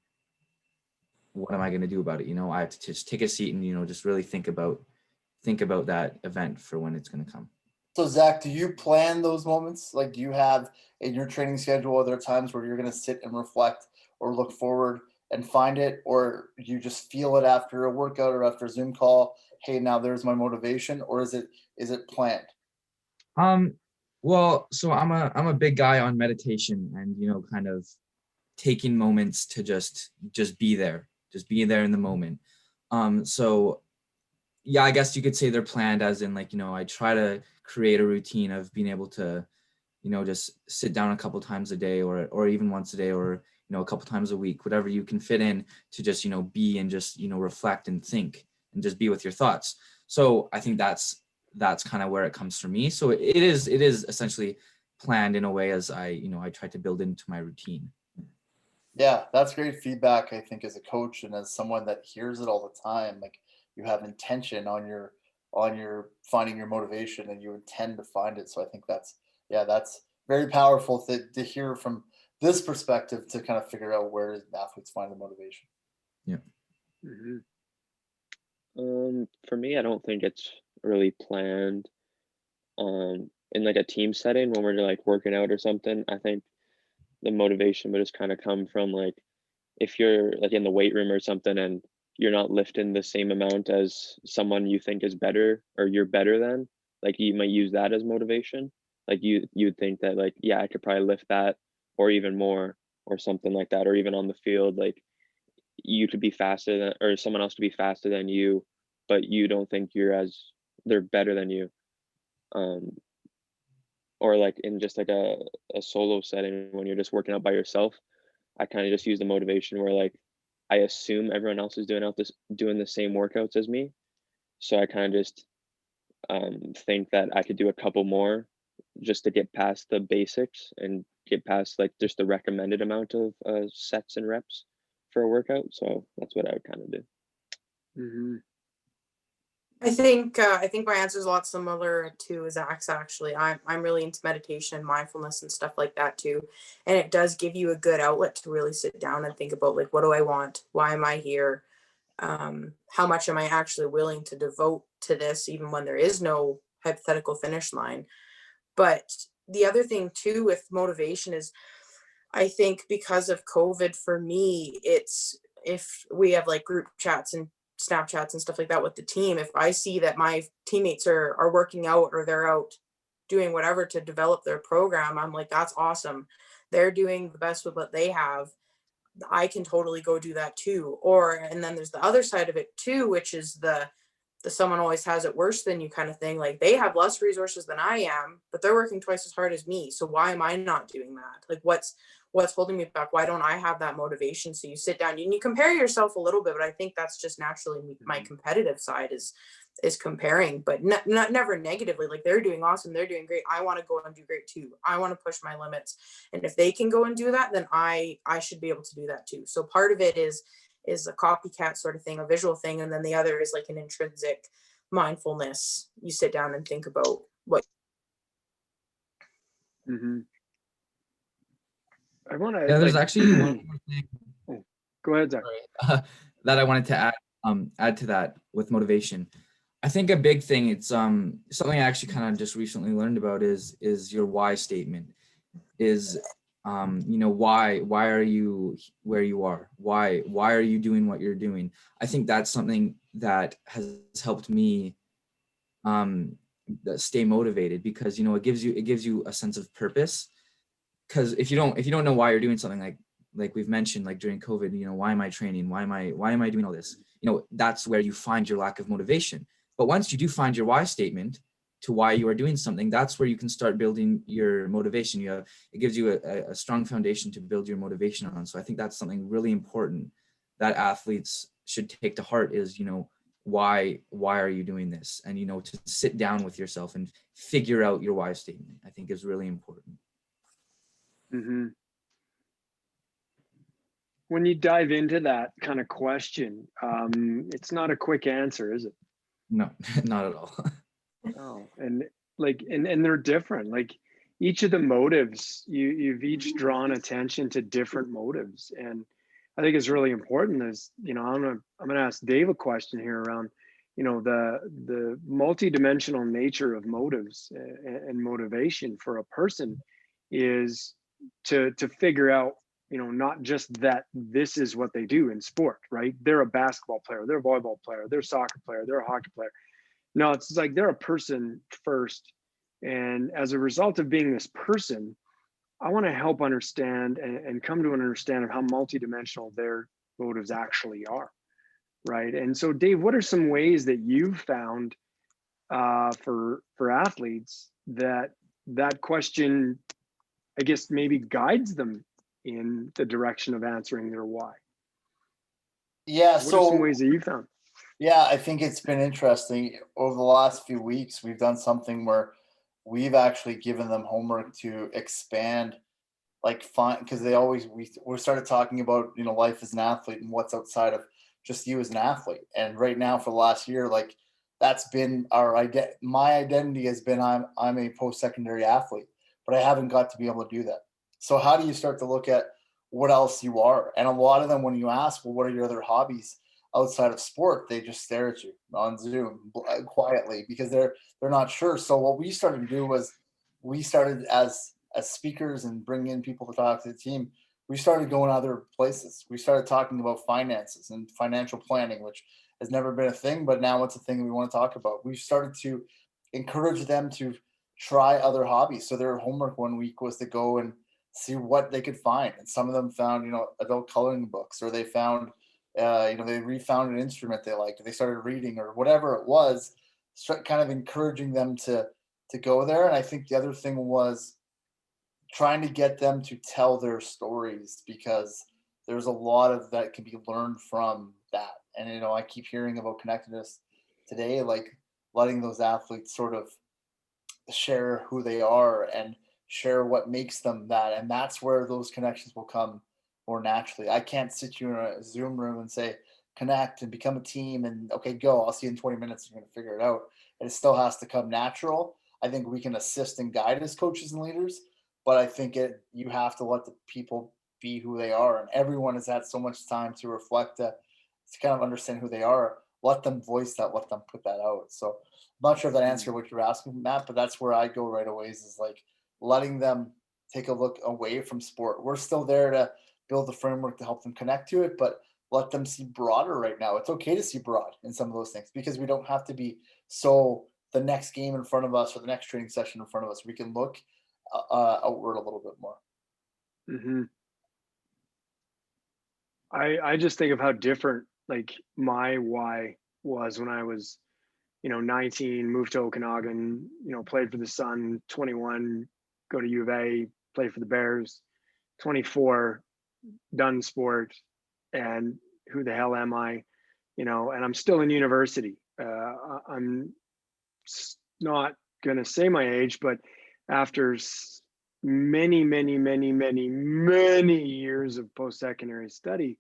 What am I going to do about it? I have to just take a seat and, just really think about that event for when it's going to come. So Zach, do you plan those moments? Like, do you have in your training schedule, are there times where you're going to sit and reflect or look forward and find it, or you just feel it after a workout or after a Zoom call? Hey, now there's my motivation, or is it planned? Well, so I'm a big guy on meditation and, kind of taking moments to just be there in the moment. So yeah, I guess you could say they're planned, as in like, I try to create a routine of being able to, just sit down a couple times a day or even once a day, or, a couple times a week, whatever you can fit in to just, be and just, reflect and think and just be with your thoughts. So I think that's kind of where it comes from me. So it is essentially planned in a way, as I try to build into my routine. Yeah, that's great feedback, I think, as a coach and as someone that hears it all the time. Like, you have intention on your finding your motivation, and you intend to find it. So I think that's very powerful to hear from this perspective, to kind of figure out where athletes find the motivation. Yeah. Mhm. For me, I don't think it's really planned. In like a team setting when we're like working out or something, I think the motivation would just kind of come from like, if you're like in the weight room or something and you're not lifting the same amount as someone you think is better or you're better than, like you might use that as motivation. Like you'd think that like, yeah, I could probably lift that or even more or something like that. Or even on the field, like you could be faster than, or someone else could be faster than you, but you don't think they're better than you. Or like in just like a solo setting when you're just working out by yourself, I kind of just use the motivation where like I assume everyone else is doing the same workouts as me, so I kind of just think that I could do a couple more just to get past the basics and get past like just the recommended amount of sets and reps for a workout. So that's what I would kind of do. Mhm. I think my answer is a lot similar to Zach's. Actually, I'm really into meditation, mindfulness, and stuff like that too, and it does give you a good outlet to really sit down and think about, like, what do I want? Why am I here? How much am I actually willing to devote to this, even when there is no hypothetical finish line? But the other thing too with motivation is, I think because of COVID, for me, it's, if we have like group chats and Snapchats and stuff like that with the team, if I see that my teammates are working out or they're out doing whatever to develop their program, I'm like, that's awesome. They're doing the best with what they have. I can totally go do that too. Or, and then there's the other side of it too, which is the someone always has it worse than you kind of thing. Like, they have less resources than I am, but they're working twice as hard as me. So why am I not doing that? Like, what's holding me back? Why don't I have that motivation? So you sit down and you compare yourself a little bit, but I think that's just naturally my competitive side is comparing, but not never negatively. Like, they're doing awesome, they're doing great, I want to go and do great too. I want to push my limits, and if they can go and do that, then I should be able to do that too. So part of it is a copycat sort of thing, a visual thing, and then the other is like an intrinsic mindfulness. You sit down and think about what. Mhm. I want to. Yeah, there's actually one more thing. Go ahead, Zach. That I wanted to add to that with motivation. I think a big thing, it's something I actually kind of just recently learned about, is your why statement. Is why are you where you are? Why are you doing what you're doing? I think that's something that has helped me stay motivated, because, you know, it gives you a sense of purpose. Because if you don't know why you're doing something, like we've mentioned, like during COVID, you know, why am I training? Why am I doing all this? You know, that's where you find your lack of motivation. But once you do find your why statement to why you are doing something, that's where you can start building your motivation. It gives you a strong foundation to build your motivation on. So I think that's something really important that athletes should take to heart, is, you know, why are you doing this? And, you know, to sit down with yourself and figure out your why statement, I think is really important. Mm-hmm. When you dive into that kind of question, it's not a quick answer, is it? No, not at all. Oh, and and they're different. Like each of the motives, you've each drawn attention to different motives, and I think it's really important. Is, you know, I'm gonna ask Dave a question here around, you know, the multidimensional nature of motives and motivation for a person is to figure out, you know, not just that this is what they do in sport, right? They're a basketball player, they're a volleyball player, they're a soccer player, they're a hockey player. No, it's like they're a person first. And as a result of being this person, I want to help understand and come to an understanding of how multidimensional their motives actually are. Right. And so, Dave, what are some ways that you've found for athletes that question, I guess, maybe guides them in the direction of answering their why? Yeah. What are some ways that you found? Yeah, I think it's been interesting. Over the last few weeks, we've done something where we've actually given them homework to expand, like fine, because we started talking about, you know, life as an athlete and what's outside of just you as an athlete. And right now, for the last year, like that's been my identity has been I'm a post-secondary athlete, but I haven't got to be able to do that. So how do you start to look at what else you are? And a lot of them, when you ask, well, what are your other hobbies outside of sport, they just stare at you on Zoom quietly because they're not sure. So what we started to do was we started as speakers and bring in people to talk to the team. We started going other places. We started talking about finances and financial planning, which has never been a thing, but now it's a thing we want to talk about. We started to encourage them to try other hobbies. So their homework one week was to go and see what they could find. And some of them found, you know, adult coloring books, or they found, you know, they refound an instrument they liked, or they started reading, or whatever it was. Start kind of encouraging them to go there. And I think the other thing was trying to get them to tell their stories, because there's a lot of that can be learned from that. And, you know, I keep hearing about connectedness today, like letting those athletes sort of share who they are and share what makes them that. And that's where those connections will come more naturally. I can't sit you in a Zoom room and say, connect and become a team and okay, go, I'll see you in 20 minutes. You're going to figure it out. And it still has to come natural. I think we can assist and guide as coaches and leaders, but I think you have to let the people be who they are. And everyone has had so much time to reflect that, to kind of understand who they are. Let them voice that, let them put that out. So I'm not sure if that answered what you're asking, Matt, but that's where I go right away, is like letting them take a look away from sport. We're still there to build the framework to help them connect to it, but let them see broader right now. It's okay to see broad in some of those things, because we don't have to be so the next game in front of us or the next training session in front of us. We can look outward a little bit more. Mm-hmm. I just think of how different like my why was when I was, you know, 19, moved to Okanagan, you know, played for the Sun, 21, go to U of A, play for the Bears, 24, done sport, and who the hell am I? You know, and I'm still in university. I'm not going to say my age, but after many, many, many, many, many years of post-secondary study,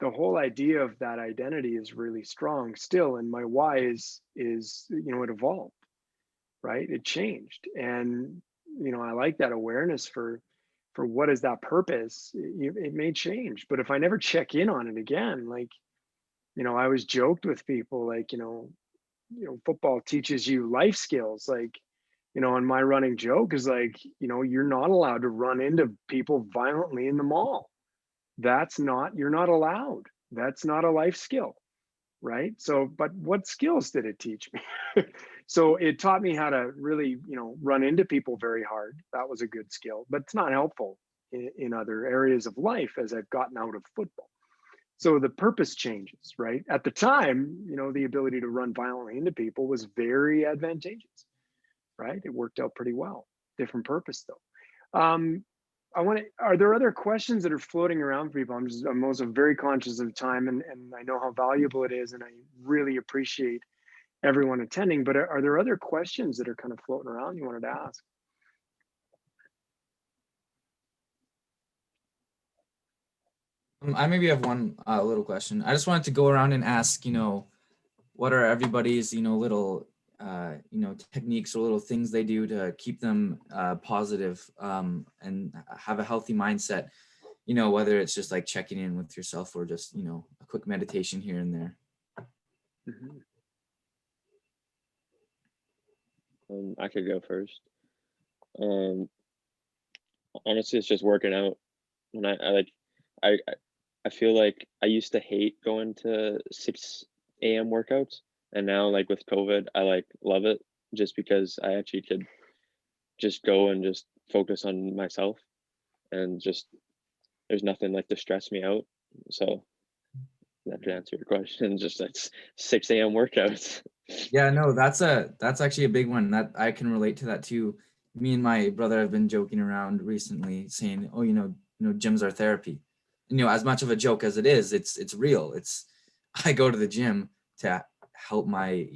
the whole idea of that identity is really strong still. And my why is, you know, it evolved, right? It changed. And, you know, I like that awareness for what is that purpose. It may change, but if I never check in on it again, like, you know, I always joked with people like, you know, football teaches you life skills. Like, you know, and my running joke is like, you know, you're not allowed to run into people violently in the mall. You're not allowed. That's not a life skill. Right. So, but what skills did it teach me? So it taught me how to really, run into people very hard. That was a good skill, but it's not helpful in other areas of life as I've gotten out of football. So the purpose changes, right? At the time, the ability to run violently into people was very advantageous, right? It worked out pretty well. Different purpose though. Are there other questions that are floating around for people? I'm also very conscious of time, and I know how valuable it is, and I really appreciate everyone attending, but are there other questions that are kind of floating around you wanted to ask? I maybe have one little question. I just wanted to go around and ask, what are everybody's, little, techniques or little things they do to keep them positive and have a healthy mindset, whether it's just like checking in with yourself or just, a quick meditation here and there. Mm-hmm. I could go first. Honestly, it's just working out. When I feel like I used to hate going to 6 a.m. workouts, and now like with COVID, I love it just because I actually could just go and just focus on myself, and just there's nothing to stress me out. So that could answer your question. Just like 6 a.m. workouts. Yeah, no, that's actually a big one that I can relate to that too. Me and my brother have been joking around recently saying, oh, gyms are therapy. As much of a joke as it is, it's real. I go to the gym to help my,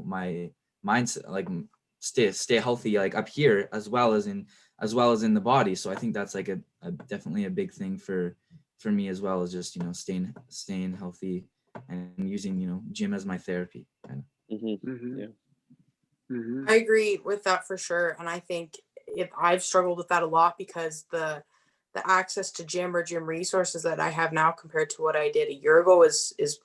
my mindset, stay healthy, up here as well as in the body. So I think that's a definitely a big thing for me as well, as just, staying healthy and using, gym as my therapy. Mm-hmm. Mm-hmm. Yeah. Mm-hmm. I agree with that for sure. And I think I've struggled with that a lot because the access to gym or gym resources that I have now compared to what I did a year ago is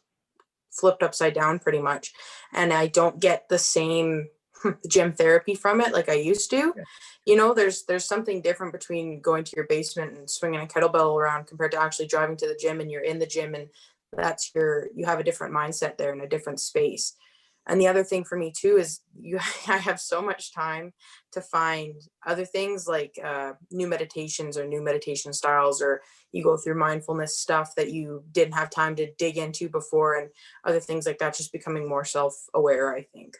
flipped upside down pretty much. And I don't get the same gym therapy from it like I used to. Yeah. There's something different between going to your basement and swinging a kettlebell around compared to actually driving to the gym, and you're in the gym, and you have a different mindset there in a different space. And the other thing for me too is I have so much time to find other things like new meditations or new meditation styles, or you go through mindfulness stuff that you didn't have time to dig into before, and other things like that, just becoming more self-aware, I think.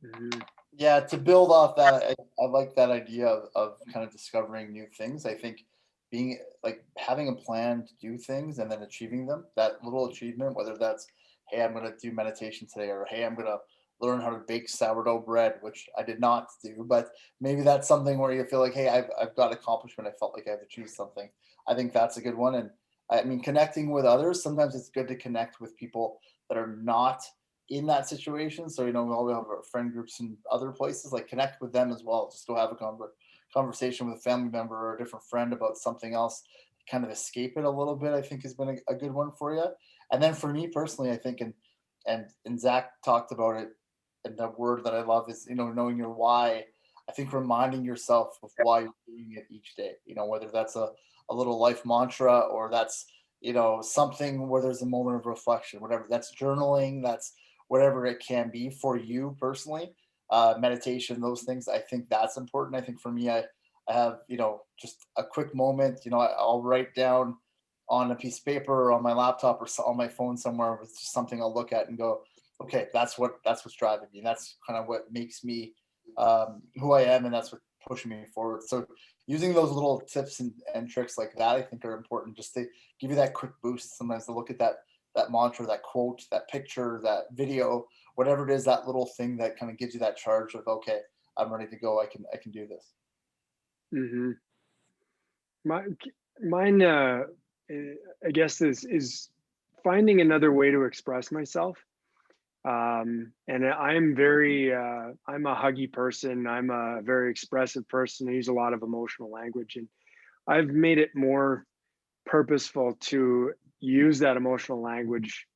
Mm-hmm. Yeah, to build off that, I like that idea of kind of discovering new things. I think being having a plan to do things and then achieving them, that little achievement, whether that's, hey, I'm going to do meditation today, or hey, I'm going to learn how to bake sourdough bread, which I did not do, but maybe that's something where you feel like, hey, I've got accomplishment. I felt like I've achieved something. I think that's a good one. And I mean, connecting with others, sometimes it's good to connect with people that are not in that situation. So, we all have our friend groups in other places, connect with them as well. Just go have a conversation with a family member or a different friend about something else, kind of escape it a little bit, I think has been a good one for you. And then for me personally, I think, and Zach talked about it, and the word that I love is, knowing your why. I think reminding yourself of why you're doing it each day, whether that's a little life mantra, or that's, something where there's a moment of reflection, whatever, that's journaling, that's whatever it can be for you personally, meditation, those things. I think that's important. I think for me, I have, just a quick moment, I'll write down on a piece of paper or on my laptop or on my phone somewhere, with just something I'll look at and go, okay, that's what's driving me. That's kind of what makes me who I am, and that's what pushing me forward. So using those little tips and tricks like that, I think are important, just to give you that quick boost. Sometimes to look at that mantra, that quote, that picture, that video, whatever it is, that little thing that kind of gives you that charge of, okay, I'm ready to go. I can do this. Mm-hmm. Mine, I guess, is finding another way to express myself. And I'm I'm a huggy person. I'm a very expressive person. I use a lot of emotional language, and I've made it more purposeful to use that emotional language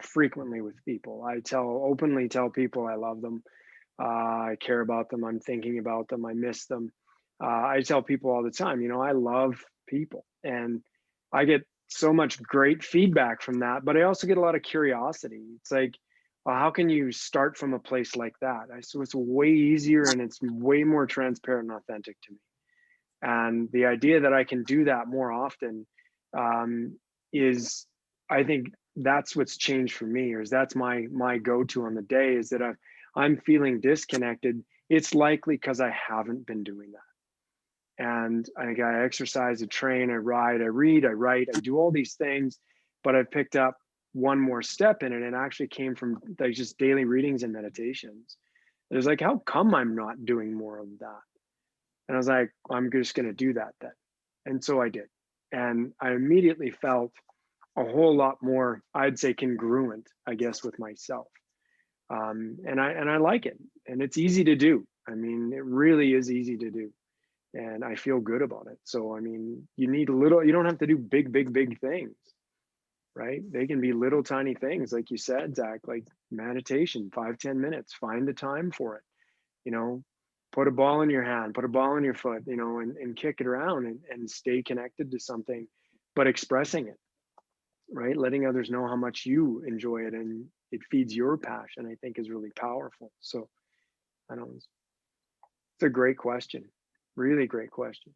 frequently with people. I openly tell people I love them. I care about them. I'm thinking about them. I miss them. I tell people all the time, I love people, and I get so much great feedback from that, but I also get a lot of curiosity. It's like, well, how can you start from a place like that? So it's way easier and it's way more transparent and authentic to me. And the idea that I can do that more often is, I think that's what's changed for me, or is that's my go-to on the day, is that I'm feeling disconnected. It's likely because I haven't been doing that. And I exercise, I train, I ride, I read, I write, I do all these things, but I've picked up one more step in it, and actually came from like just daily readings and meditations. It was like, how come I'm not doing more of that? And I was like, I'm just going to do that then. And so I did. And I immediately felt a whole lot more, I'd say, congruent, I guess, with myself. And I like it. And it's easy to do. I mean, it really is easy to do. And I feel good about it. So, I mean, you need a little, you don't have to do big, big, big things, right? They can be little tiny things, like you said, Zach, like meditation, 5-10 minutes, find the time for it, you know, put a ball in your hand, put a ball in your foot, you know, and kick it around and stay connected to something, but expressing it, right? Letting others know how much you enjoy it and it feeds your passion, I think, is really powerful. So I don't know. It's a great question. Really great question.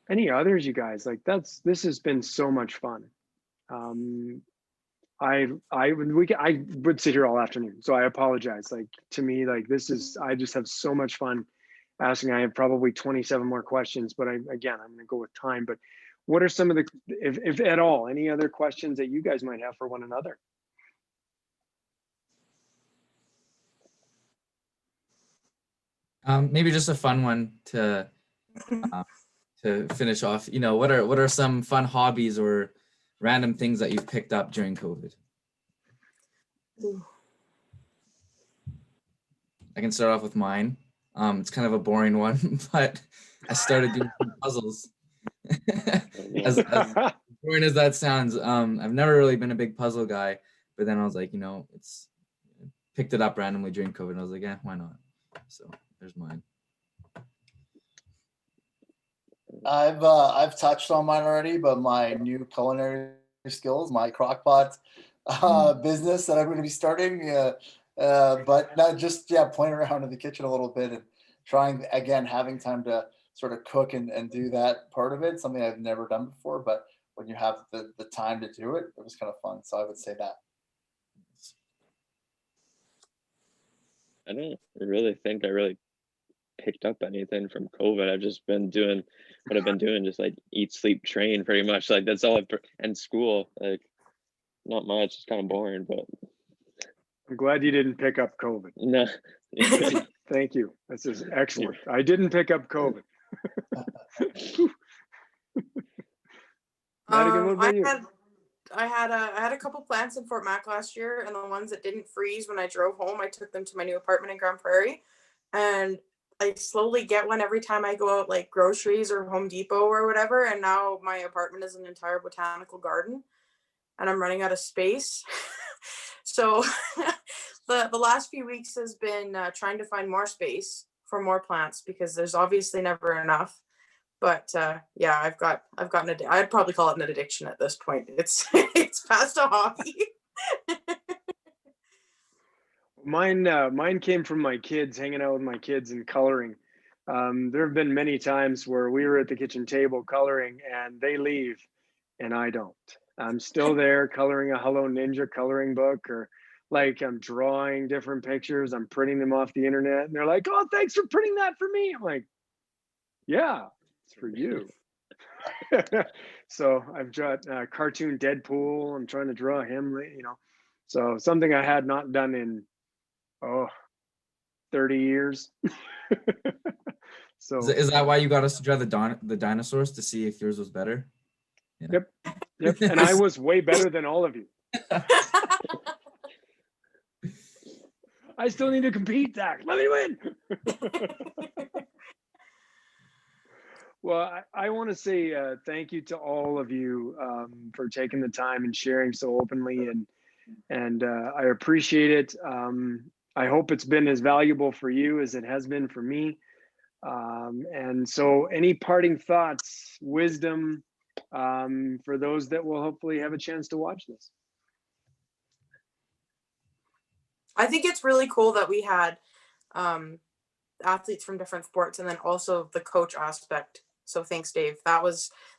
Any others, you guys? Like this has been so much fun. I would sit here all afternoon, so I apologize. Like, to me, like, this is, I just have so much fun asking. I have probably 27 more questions, but again, I'm gonna go with time. But what are some of the, if at all, any other questions that you guys might have for one another? Maybe just a fun one to finish off. You know, what are some fun hobbies or random things that you've picked up during COVID? I can start off with mine. It's kind of a boring one, but I started doing puzzles. as boring as that sounds, I've never really been a big puzzle guy, but then I was like, you know, picked it up randomly during COVID, and I was like, yeah, why not? So there's mine. I've touched on mine already, but my new culinary skills, my crockpot business that I'm going to be starting, but not just playing around in the kitchen a little bit and trying again, having time to sort of cook and do that part of it, something I've never done before. But when you have the time to do it, it was kind of fun. So I would say that. I don't really think I really picked up anything from COVID. I've just been doing what I've been doing, just like eat, sleep, train, pretty much. Like that's all and school, like not much. It's kind of boring, but I'm glad you didn't pick up COVID. no. Thank you. This is excellent. I didn't pick up COVID. Madigan, what about you? I had a couple plants in Fort Mac last year, and the ones that didn't freeze when I drove home, I took them to my new apartment in Grand Prairie, and I slowly get one every time I go out, like groceries or Home Depot or whatever. And now my apartment is an entire botanical garden, and I'm running out of space. So the last few weeks has been trying to find more space for more plants, because there's obviously never enough. But yeah, I'd probably call it an addiction at this point. It's past a hobby. Mine came from my kids, hanging out with my kids and coloring. There have been many times where we were at the kitchen table coloring and they leave and I don't. I'm still there coloring a Hello Ninja coloring book, or like I'm drawing different pictures. I'm printing them off the internet and they're like, oh, thanks for printing that for me. I'm like, yeah, it's for you. So I've got cartoon Deadpool. I'm trying to draw him, you know. So something I had not done in 30 years. So is that why you got us to draw the dinosaurs, to see if yours was better? Yeah. Yep. And I was way better than all of you. I still need to compete, Zach. Let me win. Well, I want to say thank you to all of you for taking the time and sharing so openly, and I appreciate it. I hope it's been as valuable for you as it has been for me. And so any parting thoughts, wisdom for those that will hopefully have a chance to watch this? I think it's really cool that we had athletes from different sports and then also the coach aspect. So thanks, Dave.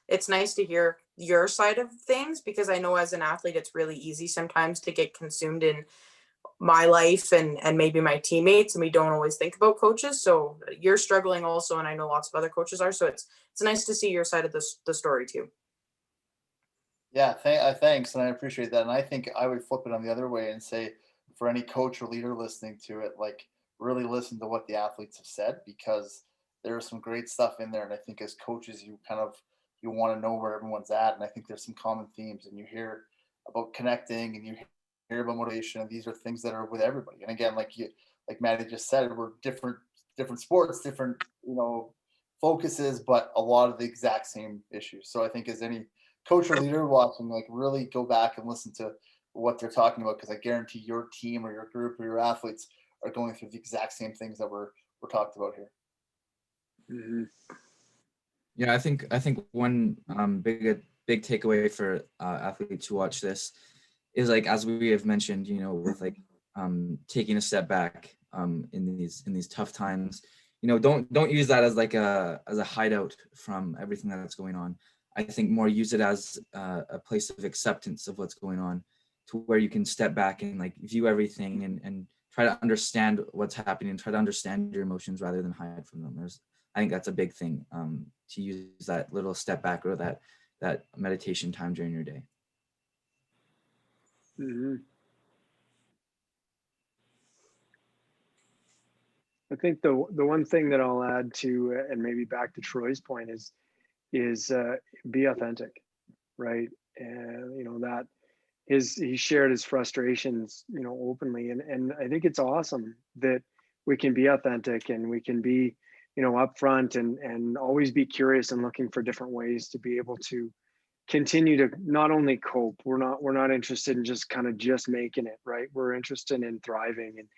It's nice to hear your side of things, because I know as an athlete, it's really easy sometimes to get consumed in my life and maybe my teammates, and we don't always think about coaches. So you're struggling also, and I know lots of other coaches are. So it's nice to see your side of the story too. Yeah, thanks, and I appreciate that. And I think I would flip it on the other way and say, for any coach or leader listening to it, like, really listen to what the athletes have said, because there's some great stuff in there. And I think as coaches, you want to know where everyone's at. And I think there's some common themes, and you hear about connecting, and you hear about motivation, and these are things that are with everybody. And again, like Maddie just said, we're different sports, different focuses, but a lot of the exact same issues. So I think as any coach or leader watching, like, really go back and listen to what they're talking about, because I guarantee your team or your group or your athletes are going through the exact same things that we're talked about here. Mm-hmm. Yeah, I think one big takeaway for athletes who watch this is, like, as we have mentioned, with like taking a step back in these tough times, don't use that as like a hideout from everything that's going on. I think more use it as a place of acceptance of what's going on, to where you can step back and like view everything and try to understand what's happening and try to understand your emotions rather than hide from them. I think that's a big thing, to use that little step back or that meditation time during your day. Mm-hmm. I think the one thing that I'll add to, and maybe back to Troy's point, is be authentic, right? And that he shared his frustrations, openly, and I think it's awesome that we can be authentic and we can be, upfront and always be curious and looking for different ways to be able to continue to not only cope. We're not interested in just kind of just making it, right? We're interested in thriving. And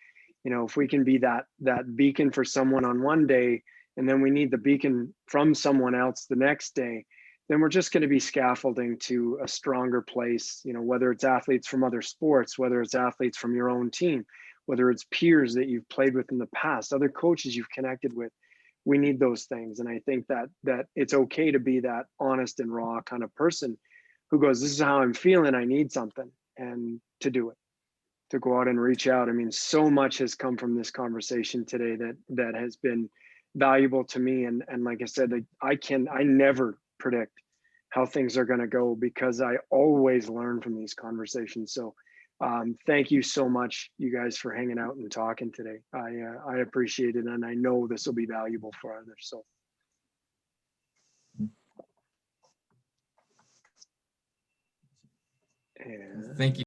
if we can be that beacon for someone on one day, and then we need the beacon from someone else the next day, then we're just going to be scaffolding to a stronger place, whether it's athletes from other sports, whether it's athletes from your own team, whether it's peers that you've played with in the past, other coaches you've connected with. We need those things. And I think that it's okay to be that honest and raw kind of person who goes, this is how I'm feeling, I need something, and to do it, to go out and reach out. I mean, so much has come from this conversation today that has been valuable to me. And like I said, I never predict how things are going to go, because I always learn from these conversations. So thank you so much, you guys, for hanging out and talking today. I appreciate it, and I know this will be valuable for others. So. Thank you.